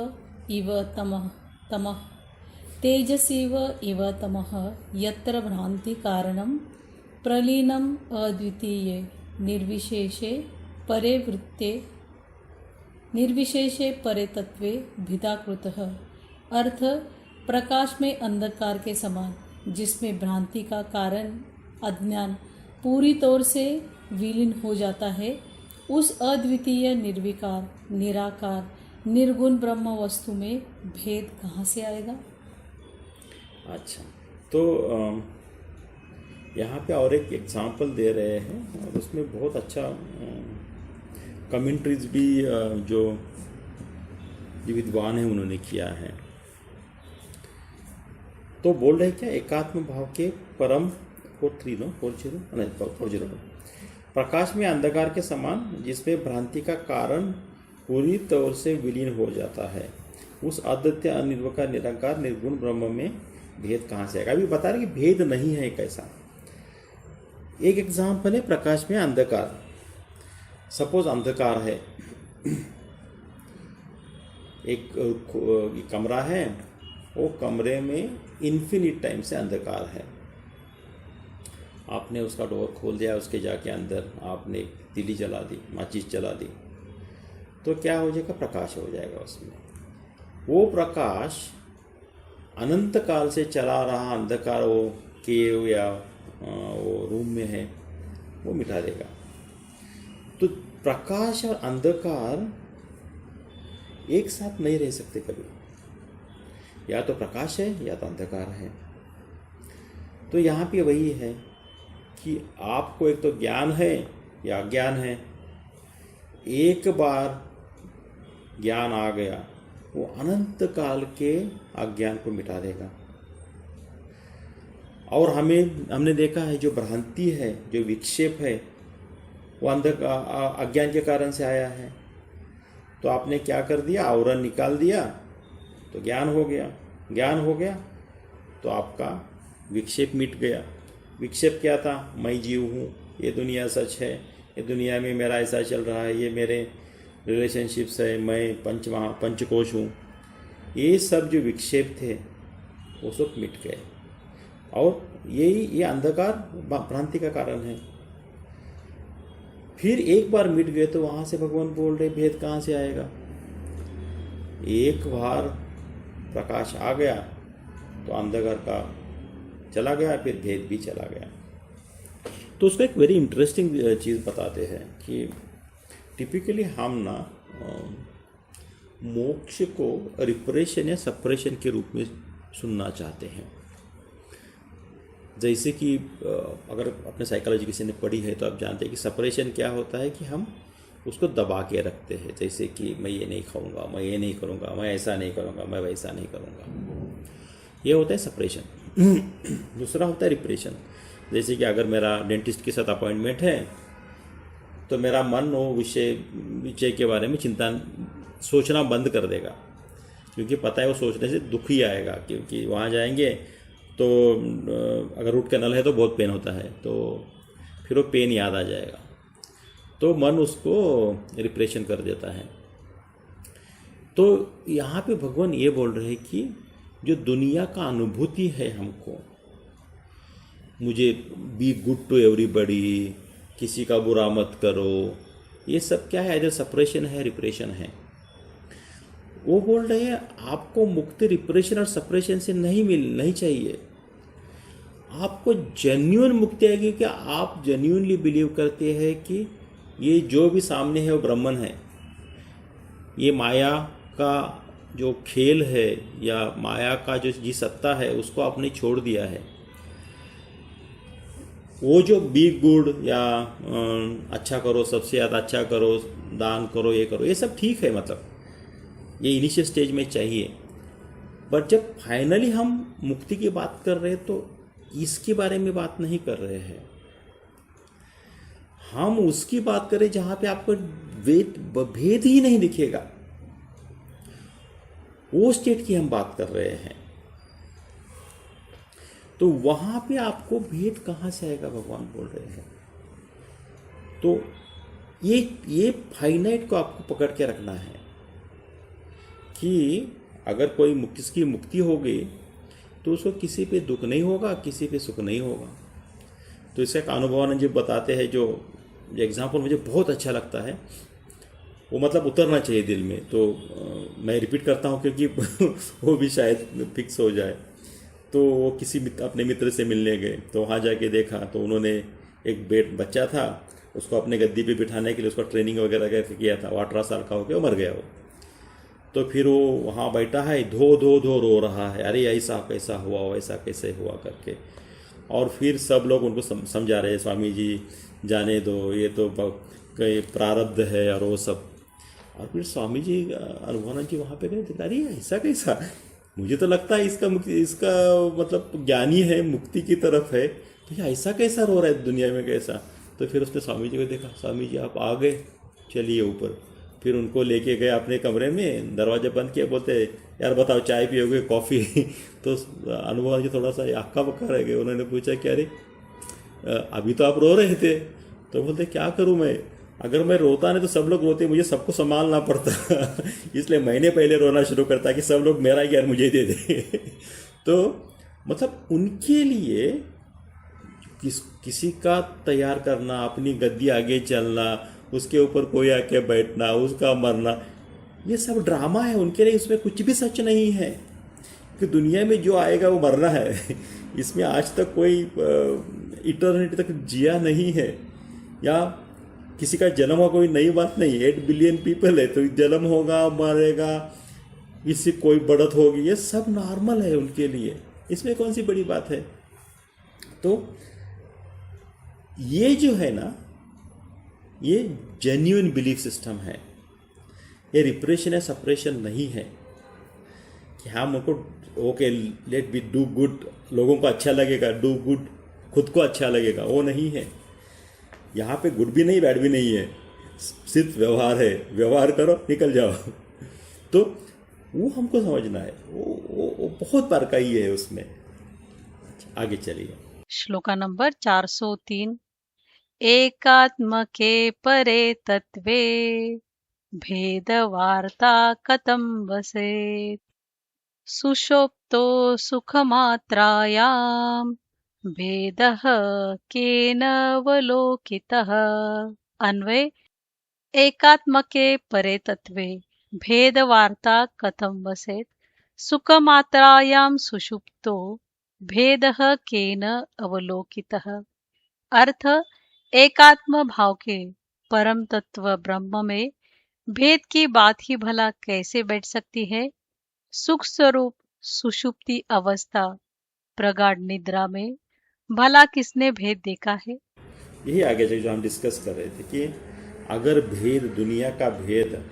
इव तमः तेजसीव इव तमः यत्र भ्रांति कारणम प्रलीनम अद्वितीये निर्विशेषे परे तत्वे भिदा कृतः। अर्थ, प्रकाश में अंधकार के समान जिसमें भ्रांति का कारण अज्ञान पूरी तौर से विलीन हो जाता है, उस अद्वितीय निर्विकार निराकार निर्गुण ब्रह्म वस्तु में भेद कहाँ से आएगा। अच्छा, तो यहाँ पे और एक एग्जाम्पल दे रहे हैं और उसमें बहुत अच्छा कमेंट्रीज भी जो विद्वान हैं उन्होंने किया है। तो बोल रहे क्या, एकात्म भाव के परम 430 प्रकाश में अंधकार के समान जिसमें भ्रांति का कारण पूरी तौर से विलीन हो जाता है, उस अद्वितीय अनिर्वकार निराकार निर्गुण ब्रह्म में भेद कहाँ से आएगा। अभी बता रहे कि भेद नहीं है कैसा। एक एग्जाम्पल है प्रकाश में अंधकार। सपोज अंधकार है, एक कमरा है, वो कमरे में इन्फिनिट टाइम से अंधकार है। आपने उसका डोर खोल दिया, उसके जाके अंदर आपने तिली जला दी, माचिस जला दी, तो क्या हो जाएगा, प्रकाश हो जाएगा उसमें। वो प्रकाश अनंत काल से चला रहा अंधकार वो केव या वो रूम में है, वो मिटा देगा। तो प्रकाश और अंधकार एक साथ नहीं रह सकते कभी, या तो प्रकाश है या तो अंधकार है। तो यहाँ पे वही है कि आपको एक तो ज्ञान है या अज्ञान है। एक बार ज्ञान आ गया, वो अनंत काल के अज्ञान को मिटा देगा। और हमने देखा है जो भ्रांति है, जो विक्षेप है, वो अज्ञान के कारण से आया है। तो आपने क्या कर दिया, आवरण निकाल दिया तो ज्ञान हो गया। ज्ञान हो गया तो आपका विक्षेप मिट गया। विक्षेप क्या था, मैं जीव हूँ, ये दुनिया सच है, ये दुनिया में मेरा ऐसा चल रहा है, ये मेरे रिलेशनशिप्स है, मैं पंचकोश हूँ। ये सब जो विक्षेप थे वो सब मिट गए। और ये अंधकार भ्रांति का कारण है। फिर एक बार मिट गए तो वहाँ से भगवान बोल रहे भेद कहाँ से आएगा। एक बार प्रकाश आ गया तो अंधकार का चला गया, फिर भेद भी चला गया। तो उसका एक वेरी इंटरेस्टिंग चीज़ बताते हैं कि टिपिकली हम ना मोक्ष को रिप्रेशन या सप्रेशन के रूप में सुनना चाहते हैं। जैसे कि अगर अपने साइकोलॉजी किसी ने पढ़ी है तो आप जानते हैं कि सप्रेशन क्या होता है कि हम उसको दबा के रखते हैं। जैसे कि मैं ये नहीं खाऊंगा, मैं ये नहीं करूंगा, मैं ऐसा नहीं करूंगा, मैं वैसा नहीं करूंगा, ये होता है सप्रेशन। दूसरा होता है रिप्रेशन। जैसे कि अगर मेरा डेंटिस्ट के साथ अपॉइंटमेंट है तो मेरा मन वो विषय के बारे में चिंता सोचना बंद कर देगा, क्योंकि पता है वो सोचने से दुख ही आएगा। क्योंकि वहाँ जाएंगे तो अगर रूट कैनल है तो बहुत पेन होता है, तो फिर वो पेन याद आ जाएगा, तो मन उसको रिप्रेशन कर देता है। तो यहाँ पे भगवान ये बोल रहे हैं कि जो दुनिया का अनुभूति है हमको, मुझे बी गुड टू एवरीबडी, किसी का बुरा मत करो, ये सब क्या है? इधर सप्रेशन है, रिप्रेशन है। वो बोल रहे हैं आपको मुक्ति रिप्रेशन और सप्रेशन से नहीं चाहिए। आपको जेन्युइन मुक्ति आएगी कि आप जेन्युइनली बिलीव करते हैं कि ये जो भी सामने है वो ब्रह्मन है। ये माया का जो खेल है या माया का जो सत्ता है उसको आपने छोड़ दिया है। वो जो बी गुड या अच्छा करो, सबसे ज़्यादा अच्छा करो, दान करो, ये करो, ये सब ठीक है, मतलब ये इनिशियल स्टेज में चाहिए। पर जब फाइनली हम मुक्ति की बात कर रहे हैं तो इसके बारे में बात नहीं कर रहे हैं। हम उसकी बात करें जहां पे आपको भेद ही नहीं दिखेगा, वो स्टेट की हम बात कर रहे हैं। तो वहां पे आपको भेद कहां से आएगा, भगवान बोल रहे हैं। तो ये फाइनाइट को आपको पकड़ के रखना है कि अगर कोई किसकी मुक्ति होगी तो उसको किसी पे दुख नहीं होगा, किसी पे सुख नहीं होगा। तो इसका एक अनुभवानंद जी बताते हैं, जो एग्जाम्पल मुझे बहुत अच्छा लगता है, वो मतलब उतरना चाहिए दिल में। तो मैं रिपीट करता हूँ क्योंकि वो भी शायद फिक्स हो जाए। तो वो किसी अपने मित्र से मिलने गए, तो वहाँ जाके देखा तो उन्होंने एक बच्चा था, उसको अपने गद्दी पे बिठाने के लिए उसका ट्रेनिंग वगैरह किया था। वो 18 साल का होकर वो मर गया वो। तो फिर वो वहाँ बैठा है, धो धो धो रो रहा है, अरे ऐसा कैसा हुआ, वैसा कैसे हुआ करके। और फिर सब लोग उनको समझा रहे हैं, स्वामी जी जाने दो, ये तो प्रारब्ध है और वो सब। और फिर स्वामी जी अनुभवानंद जी वहाँ पे गए, अरे ऐसा कैसा, मुझे तो लगता है इसका मतलब ज्ञानी है, मुक्ति की तरफ है, तो ये ऐसा कैसा रो रहा है दुनिया में कैसा। तो फिर उसने स्वामी जी को देखा, स्वामी जी आप आ गए, चलिए ऊपर। फिर उनको लेके गए अपने कमरे में, दरवाजा बंद किया, बोलते यार बताओ चाय पियोगे, कॉफ़ी? तो अनुभव जी थोड़ा सा अक्का बक्का रह गए। उन्होंने पूछा कि अरे अभी तो आप रो रहे थे। तो बोलते क्या करूं मैं, अगर मैं रोता नहीं तो सब लोग रोते, मुझे सबको संभालना पड़ता इसलिए मैंने पहले रोना शुरू करता कि सब लोग मेरा ज्ञान मुझे दे दे तो मतलब उनके लिए किसी का तैयार करना, अपनी गद्दी आगे चलना, उसके ऊपर कोई आके बैठना, उसका मरना, ये सब ड्रामा है उनके लिए। इसमें कुछ भी सच नहीं है कि दुनिया में जो आएगा वो मरना है। इसमें आज तक कोई इटर्निटी तक जिया नहीं है, या किसी का जन्म हुआ, कोई नई बात नहीं। 8 बिलियन पीपल है, तो जन्म होगा, मरेगा, इससे कोई बढ़त होगी, ये सब नॉर्मल है उनके लिए। इसमें कौन सी बड़ी बात है। तो ये जो है ना, ये जेन्युइन बिलीफ सिस्टम है। ये रिप्रेशन है, सप्रेशन नहीं है कि हम उनको okay let be do good, लोगों को अच्छा लगेगा, डू गुड, खुद को अच्छा लगेगा, वो नहीं है। यहाँ पे गुड भी नहीं, बैड भी नहीं है, सिर्फ व्यवहार है। व्यवहार करो, निकल जाओ। तो वो हमको समझना है, वो बहुत बारकाई है उसमें। आगे चलिए। श्लोका नंबर 403। एकात्म के परे तत्वे भेद वार्ता कथं वसेत्, सुषुप्तो सुखमात्रायां भेदः केन अवलोकितः। अन्वय: एकात्म के परे तत्वे भेद वार्ता कथं वसेत्, सुखमात्रायां सुषुप्तो भेदः केन अवलोकितः। अर्थ, एकात्म भाव के परम तत्व ब्रह्म में भेद की बात ही भला कैसे बैठ सकती है। सुख स्वरूप सुषुप्ति अवस्था, प्रगाढ़ निद्रा में भला किसने भेद देखा है। यही आगे से जो हम डिस्कस कर रहे थे कि अगर भेद, दुनिया का भेद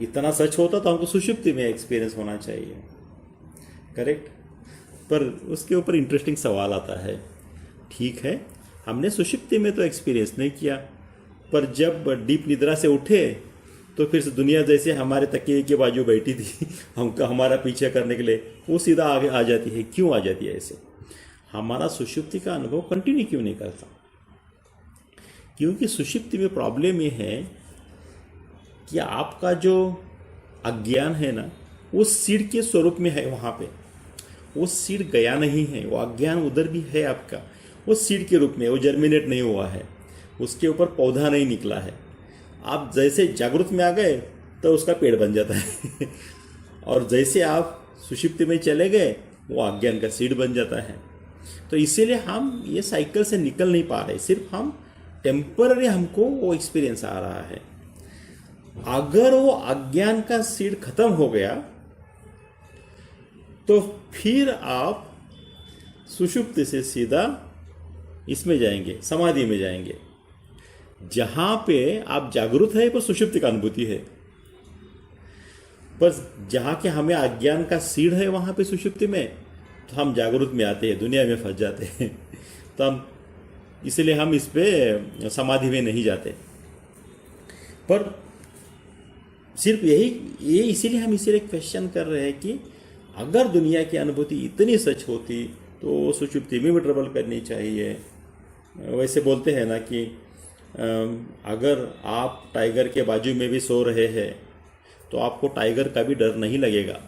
इतना सच होता तो हमको सुषुप्ति में एक्सपीरियंस होना चाहिए, करेक्ट। पर उसके ऊपर इंटरेस्टिंग सवाल आता है, ठीक है हमने सुषुप्ति में तो एक्सपीरियंस नहीं किया, पर जब डीप निद्रा से उठे तो फिर से दुनिया जैसे हमारे तकिए के बाजू बैठी थी हमका हमारा पीछे करने के लिए, वो सीधा आगे आ जाती है। क्यों आ जाती है ऐसे? हमारा सुषुप्ति का अनुभव कंटिन्यू क्यों नहीं करता? क्योंकि सुषुप्ति में प्रॉब्लम ये है कि आपका जो अज्ञान है ना, वो सीड के स्वरूप में है। वहाँ पे वो सीड गया नहीं है, वो अज्ञान उधर भी है आपका, वो सीड के रूप में, वो जर्मिनेट नहीं हुआ है, उसके ऊपर पौधा नहीं निकला है। आप जैसे जागृत में आ गए तो उसका पेड़ बन जाता है और जैसे आप सुषुप्ति में चले गए वो अज्ञान का सीड बन जाता है। तो इसीलिए हम ये साइकिल से निकल नहीं पा रहे, सिर्फ हम टेम्पररी हमको वो एक्सपीरियंस आ रहा है। अगर वो अज्ञान का सीड खत्म हो गया तो फिर आप सुषुप्ति से सीधा इसमें जाएंगे, समाधि में जाएंगे, जहां पे आप जागृत है पर सुषुप्ति का अनुभूति है। बस जहां के हमें अज्ञान का सीड है वहां पे सुषुप्ति में, तो हम जागृत में आते हैं, दुनिया में फंस जाते हैं। तो हम इसलिए हम इस पे समाधि में नहीं जाते। पर सिर्फ ये इसीलिए हम इसीलिए क्वेश्चन कर रहे हैं कि अगर दुनिया की अनुभूति इतनी सच होती तो सुषुप्ति में भी ट्रबल करनी चाहिए। वैसे बोलते हैं ना कि अगर आप टाइगर के बाजू में भी सो रहे हैं तो आपको टाइगर का भी डर नहीं लगेगा,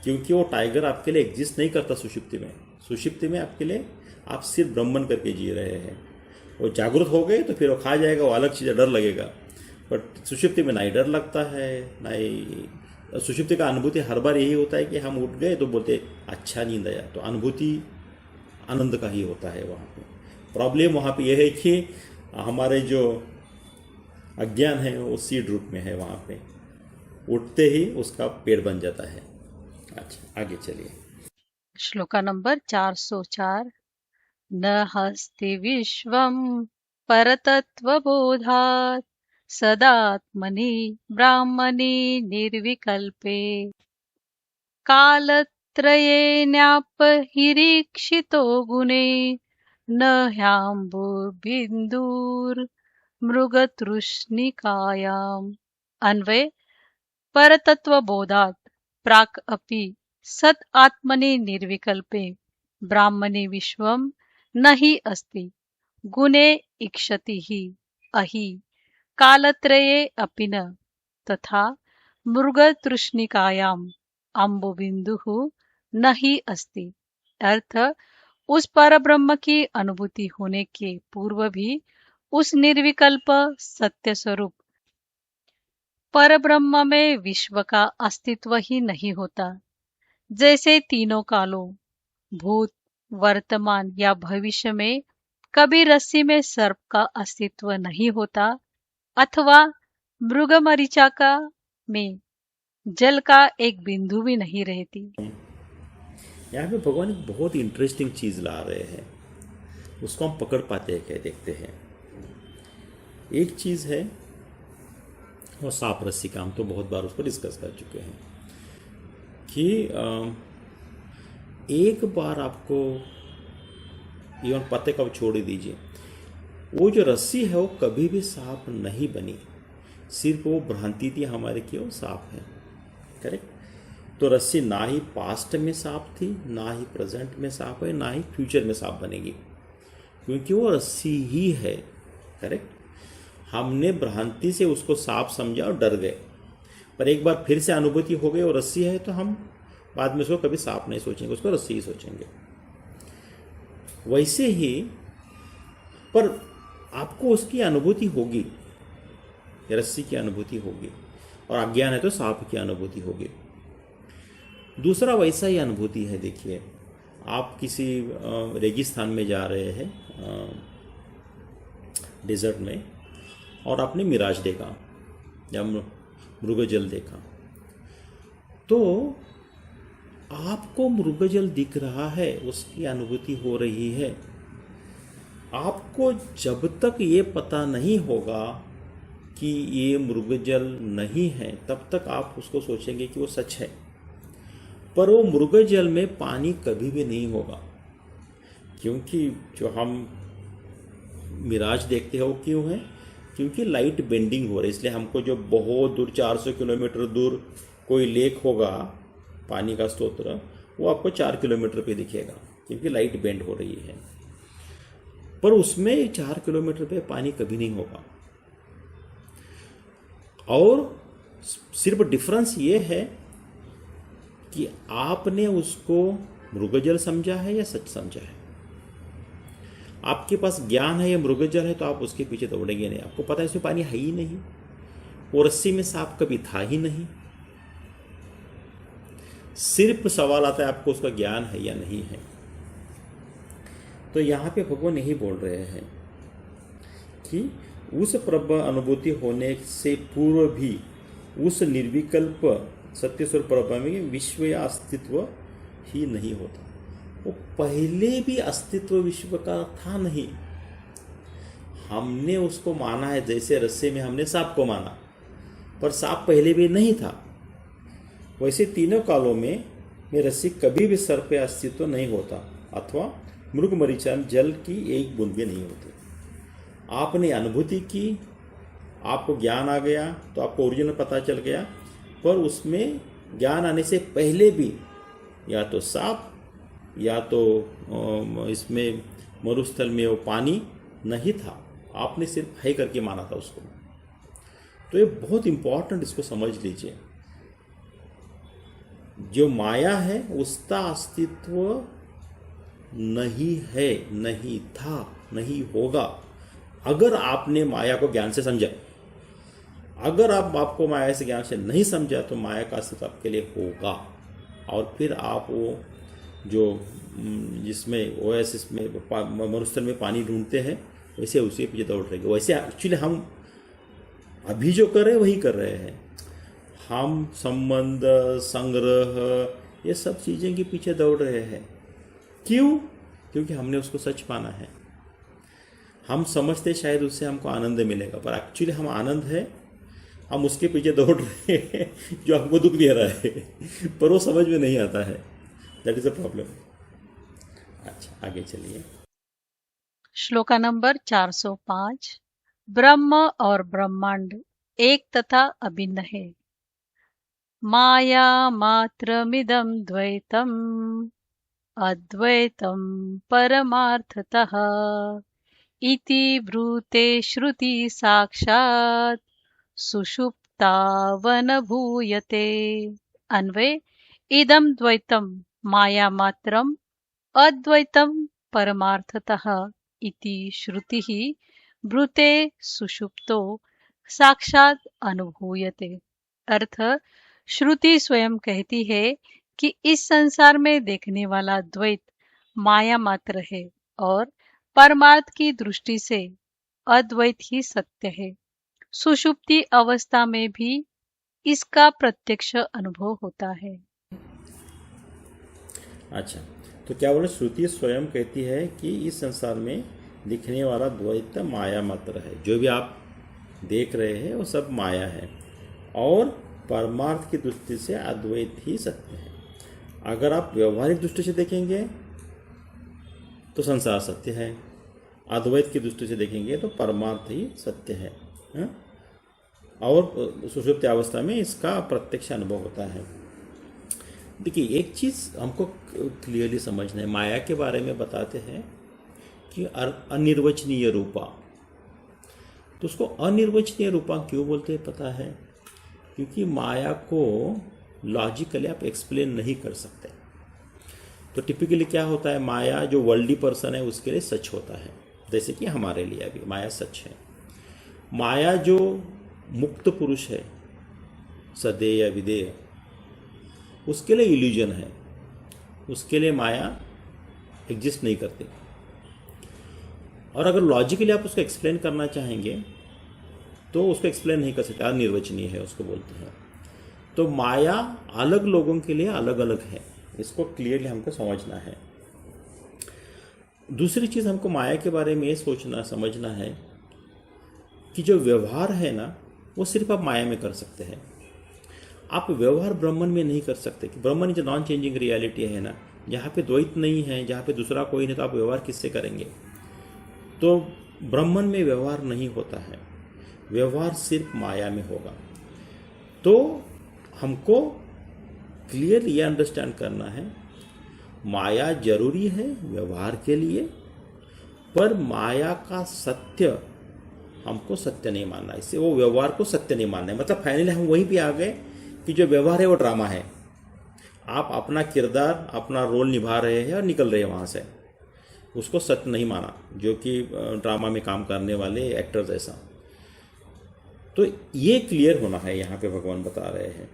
क्योंकि वो टाइगर आपके लिए एग्जिस्ट नहीं करता सुषुप्ति में। सुषुप्ति में आपके लिए आप सिर्फ ब्रह्मन करके जी रहे हैं। वो जागृत हो गए तो फिर वो खा जाएगा, वो अलग चीज़ डर लगेगा। बट सुषुप्ति में ना ही डर लगता है ना ही। सुषुप्ति का अनुभूति हर बार यही होता है कि हम उठ गए तो बोलते अच्छा नींद आया, तो अनुभूति आनंद का ही होता है। वहाँ पे प्रॉब्लम वहाँ पे यह है कि हमारे जो अज्ञान है वो सीड रूप में है, वहाँ पे उठते ही उसका पेड़ बन जाता है। अच्छा आगे चलिए। श्लोका नंबर 404। न हस्ति विश्वं परतत्त्वबोधात् सदात्मनि ब्राह्मणि निर्विकल्पे कालत्रयेनापहिरीक्षितो गुणे न ह्याम्बुर्बिन्दुर्मृगतृष्णिकायाम्। अन्वय, परतत्वबोधात् प्राक् अपि सत् आत्मनि निर्विकल्पे ब्राह्मणे विश्वं न हि अस्ति, गुणे इक्षति हि अहि, कालत्रये अपि न, तथा मृगतृष्णिकायाम् अम्बुबिन्दुः न ही अस्ति। अर्थ, उस परब्रह्म की अनुभूति होने के पूर्व भी उस निर्विकल्प सत्य स्वरूप परब्रह्म में विश्व का अस्तित्व ही नहीं होता। जैसे तीनों कालों, भूत, वर्तमान या भविष्य में कभी रस्सी में सर्प का अस्तित्व नहीं होता, अथवा मृगमरीचिका में जल का एक बिंदु भी नहीं रहती। यहाँ पे भगवान एक बहुत इंटरेस्टिंग चीज़ ला रहे हैं, उसको हम पकड़ पाते हैं क्या, देखते हैं। एक चीज़ है वो सांप रस्सी का, हम तो बहुत बार उसको डिस्कस कर चुके हैं कि एक बार आपको इवन पत्ते का छोड़ ही दीजिए, वो जो रस्सी है वो कभी भी सांप नहीं बनी, सिर्फ वो भ्रांति थी हमारे की वो सांप है, करेक्ट। तो रस्सी ना ही पास्ट में सांप थी, ना ही प्रेजेंट में सांप है, ना ही फ्यूचर में सांप बनेगी, क्योंकि वो रस्सी ही है, करेक्ट। हमने भ्रांति से उसको सांप समझा और डर गए, पर एक बार फिर से अनुभूति हो गई और रस्सी है तो हम बाद में उसको कभी सांप नहीं सोचेंगे, उसको रस्सी ही सोचेंगे। वैसे ही पर आपको उसकी अनुभूति होगी, रस्सी की अनुभूति होगी, और अज्ञान है तो सांप की अनुभूति होगी। दूसरा वैसा ही अनुभूति है, देखिए आप किसी रेगिस्तान में जा रहे हैं, डेजर्ट में, और आपने मिराज देखा या मृगजल देखा, तो आपको मृगजल दिख रहा है, उसकी अनुभूति हो रही है। आपको जब तक ये पता नहीं होगा कि ये मृगजल नहीं है, तब तक आप उसको सोचेंगे कि वो सच है। पर वो मृगजल में पानी कभी भी नहीं होगा, क्योंकि जो हम मिराज देखते हैं वो क्यों है? क्योंकि लाइट बेंडिंग हो रही है। इसलिए हमको जो बहुत दूर 400 किलोमीटर दूर कोई लेक होगा, पानी का स्तोत्र, वो आपको 4 किलोमीटर पे दिखेगा, क्योंकि लाइट बेंड हो रही है। पर उसमें 4 किलोमीटर पे पानी कभी नहीं होगा। और सिर्फ डिफरेंस ये है कि आपने उसको मृगजल समझा है या सच समझा है। आपके पास ज्ञान है या मृगजल है तो आप उसके पीछे दौड़ेंगे नहीं। आपको पता है इसमें पानी है ही नहीं, वो रस्सी में सांप कभी था ही नहीं। सिर्फ सवाल आता है आपको उसका ज्ञान है या नहीं है। तो यहाँ पे भगवान यही बोल रहे हैं कि उस प्रबल अनुभूति होने से पूर्व भी उस निर्विकल्प सत्य स्वरूप परब्रह्म में विश्व या अस्तित्व ही नहीं होता। वो पहले भी अस्तित्व विश्व का था नहीं, हमने उसको माना है। जैसे रस्से में हमने सांप को माना, पर सांप पहले भी नहीं था, वैसे तीनों कालों में रस्सी कभी भी सर पे अस्तित्व नहीं होता, अथवा मृग मरीचा में जल की एक बूंद भी नहीं होती। आपने अनुभूति की, आपको ज्ञान आ गया तो आपको ओरिजिनल पता चल गया, पर उसमें ज्ञान आने से पहले भी या तो सांप या तो इसमें मरुस्थल में वो पानी नहीं था, आपने सिर्फ है करके माना था उसको। तो ये बहुत इम्पोर्टेंट, इसको समझ लीजिए। जो माया है उसका अस्तित्व नहीं है, नहीं था, नहीं होगा। अगर आपने माया को ज्ञान से समझा, अगर आपको माया से ज्ञान से नहीं समझा, तो माया का अस्तित्व आपके लिए होगा। और फिर आप वो जो जिसमें ओएसिस में मरुस्थल में पानी ढूंढते हैं, वैसे उसी पीछे दौड़ रहे हैं। वैसे एक्चुअली हम अभी जो कर रहे हैं वही कर रहे हैं। हम संबंध, संग्रह, ये सब चीज़ें के पीछे दौड़ रहे हैं। क्यों? क्योंकि हमने उसको सच माना है। हम समझते शायद उससे हमको आनंद मिलेगा, पर एक्चुअली हम आनंद है, हम उसके पीछे दौड़ रहे हैं जो हमको दुख दे रहा है, पर वो समझ में नहीं आता है। That is a problem. अच्छा, आगे चलिए। श्लोका नंबर 405। ब्रह्म और ब्रह्मांड एक तथा अभिन्न है। माया मात्रमिदं द्वैतम अद्वैतम परमार्थतः इति ब्रूते श्रुति साक्षात् सुषुप्तावनभूयते। अन्वय: इदं द्वैतम माया मात्रम अद्वैतम परमार्थतः इति श्रुतिः ब्रूते सुषुप्तो साक्षात अनुभूयते। अर्थ: श्रुति स्वयं कहती है कि इस संसार में देखने वाला द्वैत माया मात्र है और परमार्थ की दृष्टि से अद्वैत ही सत्य है। सुषुप्ति अवस्था में भी इसका प्रत्यक्ष अनुभव होता है। अच्छा, तो क्या बोले? श्रुति स्वयं कहती है कि इस संसार में दिखने वाला द्वैत माया मात्र है। जो भी आप देख रहे हैं वो सब माया है, और परमार्थ की दृष्टि से अद्वैत ही सत्य है। अगर आप व्यवहारिक दृष्टि से देखेंगे तो संसार सत्य है, अद्वैत की दृष्टि से देखेंगे तो परमार्थ ही सत्य है। और सुषुप्ति अवस्था में इसका प्रत्यक्ष अनुभव होता है। देखिए, एक चीज़ हमको क्लियरली समझना है। माया के बारे में बताते हैं कि अनिर्वचनीय रूपा। तो उसको अनिर्वचनीय रूपा क्यों बोलते हैं पता है? क्योंकि माया को लॉजिकली आप एक्सप्लेन नहीं कर सकते। तो टिपिकली क्या होता है, माया जो वर्ल्डी पर्सन है उसके लिए सच होता है, जैसे कि हमारे लिए अभी माया सच है। माया जो मुक्त पुरुष है, सदेय या विदेय, उसके लिए इल्यूजन है, उसके लिए माया एग्जिस्ट नहीं करते। और अगर लॉजिकली आप उसको एक्सप्लेन करना चाहेंगे तो उसको एक्सप्लेन नहीं कर सकते, अनिर्वचनीय है उसको बोलते हैं। तो माया अलग लोगों के लिए अलग अलग है, इसको क्लियरली हमको समझना है। दूसरी चीज़ हमको माया के बारे में ये सोचना समझना है कि जो व्यवहार है ना वो सिर्फ आप माया में कर सकते हैं, आप व्यवहार ब्रह्मन में नहीं कर सकते। कि ब्रह्मन जो नॉन चेंजिंग रियलिटी है ना, जहाँ पे द्वैत नहीं है, जहाँ पे दूसरा कोई नहीं, तो आप व्यवहार किससे करेंगे? तो ब्रह्मन में व्यवहार नहीं होता है, व्यवहार सिर्फ माया में होगा। तो हमको क्लियर ये अंडरस्टैंड करना है, माया जरूरी है व्यवहार के लिए, पर माया का सत्य हमको सत्य नहीं मानना, इससे वो व्यवहार को सत्य नहीं मानना है। मतलब फाइनली हम वहीं पे आ गए कि जो व्यवहार है वो ड्रामा है, आप अपना किरदार अपना रोल निभा रहे हैं और निकल रहे हैं वहाँ से, उसको सत्य नहीं माना, जो कि ड्रामा में काम करने वाले एक्टर्स ऐसा। तो ये क्लियर होना है, यहाँ पे भगवान बता रहे हैं।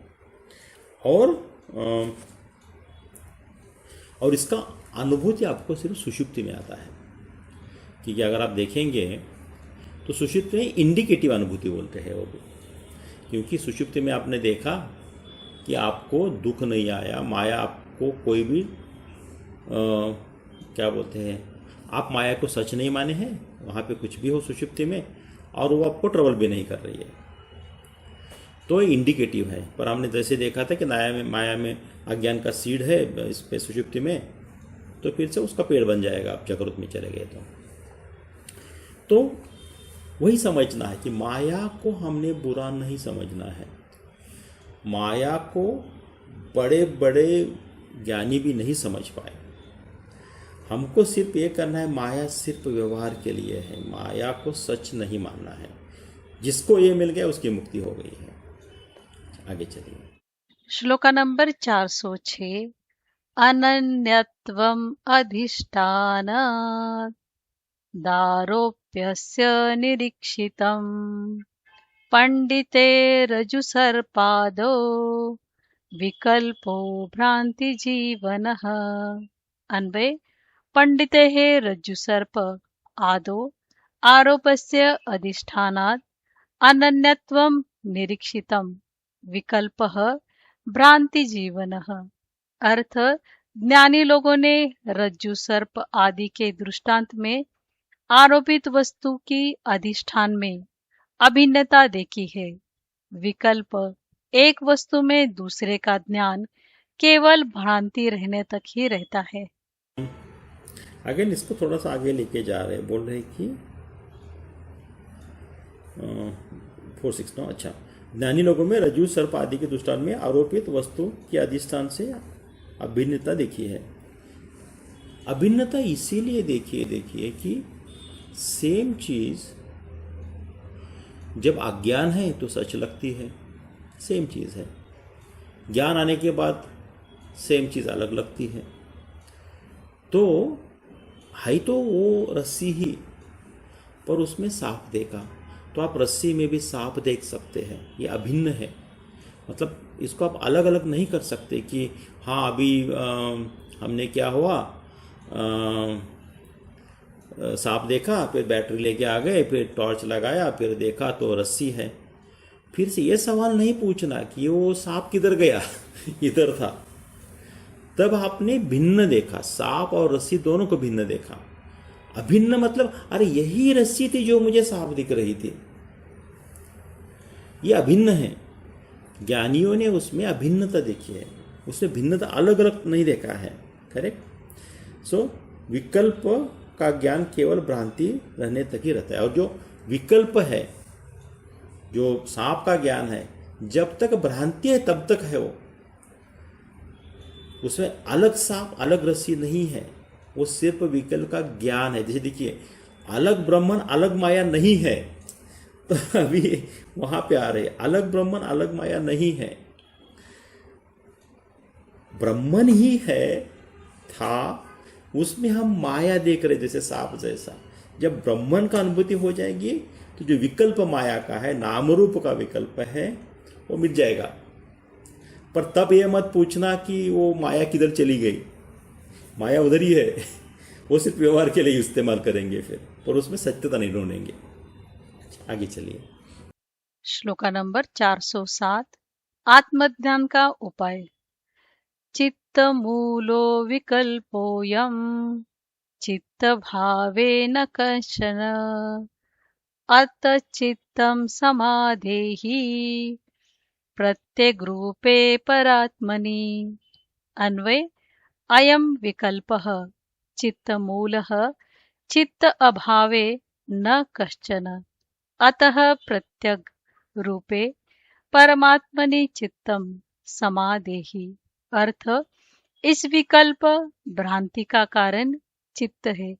और इसका अनुभूति आपको सिर्फ सुषुप्ति में आता है, क्योंकि अगर आप देखेंगे तो सुषुप्ति में इंडिकेटिव अनुभूति बोलते हैं वो भी, क्योंकि सुषुप्ति में आपने देखा कि आपको दुख नहीं आया, माया आपको कोई भी क्या बोलते हैं, आप माया को सच नहीं माने हैं, वहाँ पे कुछ भी हो सुषुप्ति में, और वो आपको ट्रबल भी नहीं कर रही है, तो इंडिकेटिव है। पर हमने जैसे देखा था कि माया में अज्ञान का सीड है इस पे सुषुप्ति में, तो फिर से उसका पेड़ बन जाएगा आप जागृत में चले गए तो वही समझना है कि माया को हमने बुरा नहीं समझना है, माया को बड़े बड़े ज्ञानी भी नहीं समझ पाए। हमको सिर्फ ये करना है, माया सिर्फ व्यवहार के लिए है, माया को सच नहीं मानना है। जिसको ये मिल गया उसकी मुक्ति हो गई है। आगे चलिए। श्लोका नंबर 406। अनन्यत्वम् अधिष्ठानात् दारोप्यस्य निरीक्षितम् पंडिते रजुसर्पादो विकल्पो भ्रांति जीवनः। अन्वय। पंडिते रज्जुसर्प आदो आरोपस्य अधिष्ठानात् अनन्यत्वं निरीक्षितम् विकल्पः भ्रांति जीवनः। अर्थ, ज्ञानी लोगों ने रज्जु सर्प आदि के दृष्टांत में आरोपित वस्तु की अधिष्ठान में अभिन्नता देखी है। विकल्प, एक वस्तु में दूसरे का ज्ञान केवल भ्रांति रहने तक ही रहता है। अगेन इसको थोड़ा सा आगे लेके जा रहे हैं, बोल रहे कि 469। अच्छा, ज्ञानी लोगों में रज्जु सर्प आदि के दृष्टांत में आरोपित वस्तु के अधिष्ठान से अभिन्नता देखी है। अभिन्नता इसीलिए देखिए कि सेम चीज जब अज्ञान है तो सच लगती है, सेम चीज है। ज्ञान आने के बाद सेम चीज अलग लगती है। तो है तो वो रस्सी ही, पर उसमें सांप देखा, तो आप रस्सी में भी सांप देख सकते हैं। ये अभिन्न है, मतलब इसको आप अलग अलग नहीं कर सकते कि हाँ अभी हमने क्या हुआ, सांप देखा, फिर बैटरी लेके आ गए, फिर टॉर्च लगाया, फिर देखा तो रस्सी है। फिर से ये सवाल नहीं पूछना कि वो सांप किधर गया इधर था। तब आपने भिन्न देखा, सांप और रस्सी दोनों को भिन्न देखा। अभिन्न मतलब अरे यही रस्सी थी जो मुझे सांप दिख रही थी, ये अभिन्न है। ज्ञानियों ने उसमें अभिन्नता देखी है, उसमें भिन्नता अलग अलग नहीं देखा है। करेक्ट। सो विकल्प का ज्ञान केवल भ्रांति रहने तक ही रहता है। और जो विकल्प है, जो सांप का ज्ञान है, जब तक भ्रांति है तब तक है वो, उसमें अलग सांप अलग रस्सी नहीं है, वो सिर्फ विकल्प का ज्ञान है। जैसे देखिए, अलग ब्रह्मन अलग माया नहीं है, तो अभी वहां पे आ रहे, अलग ब्रह्मन अलग माया नहीं है, ब्रह्मन ही है था, उसमें हम माया देख रहे जैसे सांप जैसा। जब ब्रह्मन का अनुभूति हो जाएगी तो जो विकल्प माया का है, नाम रूप का विकल्प है, वो मिट जाएगा। पर तब ये मत पूछना कि वो माया किधर चली गई, माया उधर ही है। वो सिर्फ व्यवहार के लिए इस्तेमाल करेंगे फिर, और उसमें सत्यता नहीं ढूंढेंगे। आगे चलिए। श्लोका नंबर 407। आत्मज्ञान का उपाय। चित्त मूलो विकल्पोऽयं चित्त भावेन कश्चन अत चित्तं समाधेहि प्रत्यग्रूपे परात्मनि। अन्वय। अयं विकल्पः चित्तमूलः चित्त अभावे न कश्चन अतः प्रत्यग रूपे परमात्मनि चित्तम समाधेहि। अर्थ, इस विकल्प भ्रांति का कारण चित्त है,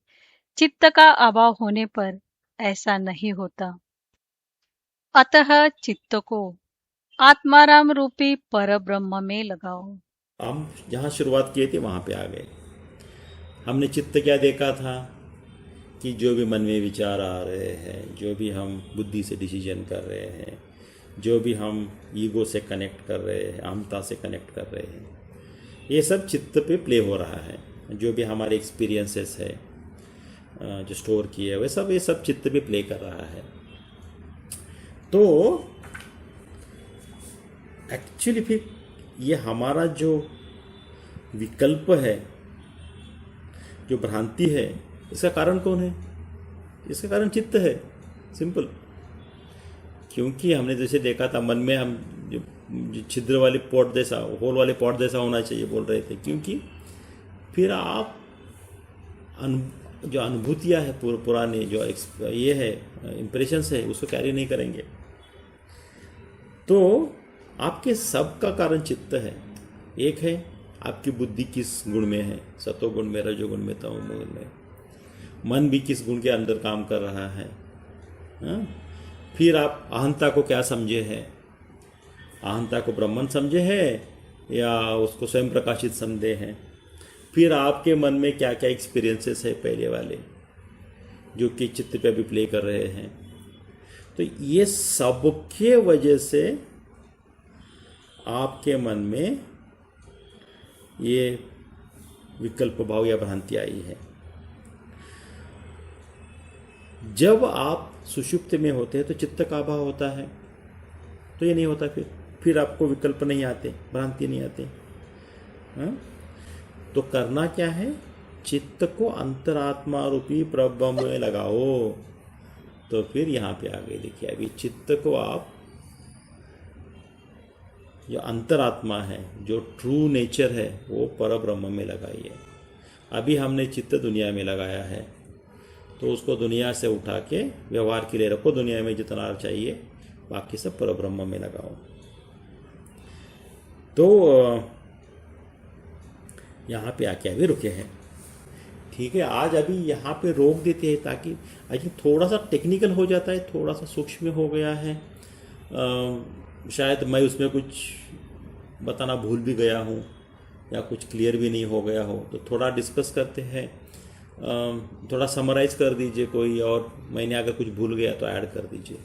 चित्त का अभाव होने पर ऐसा नहीं होता, अतः चित्त को आत्माराम रूपी परब्रह्म में लगाओ। हम जहाँ शुरुआत किए थे वहाँ पे आ गए। हमने चित्त क्या देखा था कि जो भी मन में विचार आ रहे हैं, जो भी हम बुद्धि से डिसीजन कर रहे हैं, जो भी हम ईगो से कनेक्ट कर रहे हैं, अहमता से कनेक्ट कर रहे हैं, ये सब चित्त पे प्ले हो रहा है। जो भी हमारे एक्सपीरियंसेस है जो स्टोर किए हुए सब, ये सब चित्त पे प्ले कर रहा है। तो एक्चुअली फिर ये हमारा जो विकल्प है, जो भ्रांति है, इसका कारण कौन है? इसका कारण चित्त है, सिंपल। क्योंकि हमने जैसे देखा था मन में हम जो छिद्र वाले पॉट जैसा, होल वाले पॉट जैसा होना चाहिए बोल रहे थे, क्योंकि फिर आप जो अनुभूतियाँ है पुराने जो ये है इम्प्रेशंस है, उसको कैरी नहीं करेंगे। तो आपके सब का कारण चित्त है। एक है आपकी बुद्धि किस गुण में है, सतोगुण में, रजोगुण में, तमोगुण में। मन भी किस गुण के अंदर काम कर रहा है। हाँ? फिर आप अहंता को क्या समझे हैं? अहंता को ब्रह्मन समझे हैं या उसको स्वयं प्रकाशित समझे हैं? फिर आपके मन में क्या क्या एक्सपीरियंसेस है पहले वाले, जो कि चित्त पे भी प्ले कर रहे हैं। तो ये सब के वजह से आपके मन में ये विकल्प भाव या भ्रांति आई है। जब आप सुषुप्त में होते हैं तो चित्त का अभाव होता है, तो ये नहीं होता। फिर आपको विकल्प नहीं आते, भ्रांति नहीं आती। हाँ? तो करना क्या है? चित्त को अंतरात्मा रूपी प्रब्रह्म में लगाओ। तो फिर यहाँ पे आ गए, देखिए अभी चित्त को आप जो अंतरात्मा है, जो ट्रू नेचर है, वो परब्रह्म में लगाइए। अभी हमने चित्त दुनिया में लगाया है, तो उसको दुनिया से उठा के व्यवहार के लिए रखो। दुनिया में जितना चाहिए बाकी सब परब्रह्म में लगाओ। तो यहाँ पे आके अभी रुके हैं, ठीक है। आज अभी यहाँ पे रोक देते हैं ताकि आई थिंक थोड़ा सा टेक्निकल हो जाता है, थोड़ा सा सूक्ष्म हो गया है। शायद मैं उसमें कुछ बताना भूल भी गया हूँ या कुछ क्लियर भी नहीं हो गया हो, तो थोड़ा डिस्कस करते हैं। थोड़ा समराइज़ कर दीजिए कोई, और मैंने अगर कुछ भूल गया तो ऐड कर दीजिए।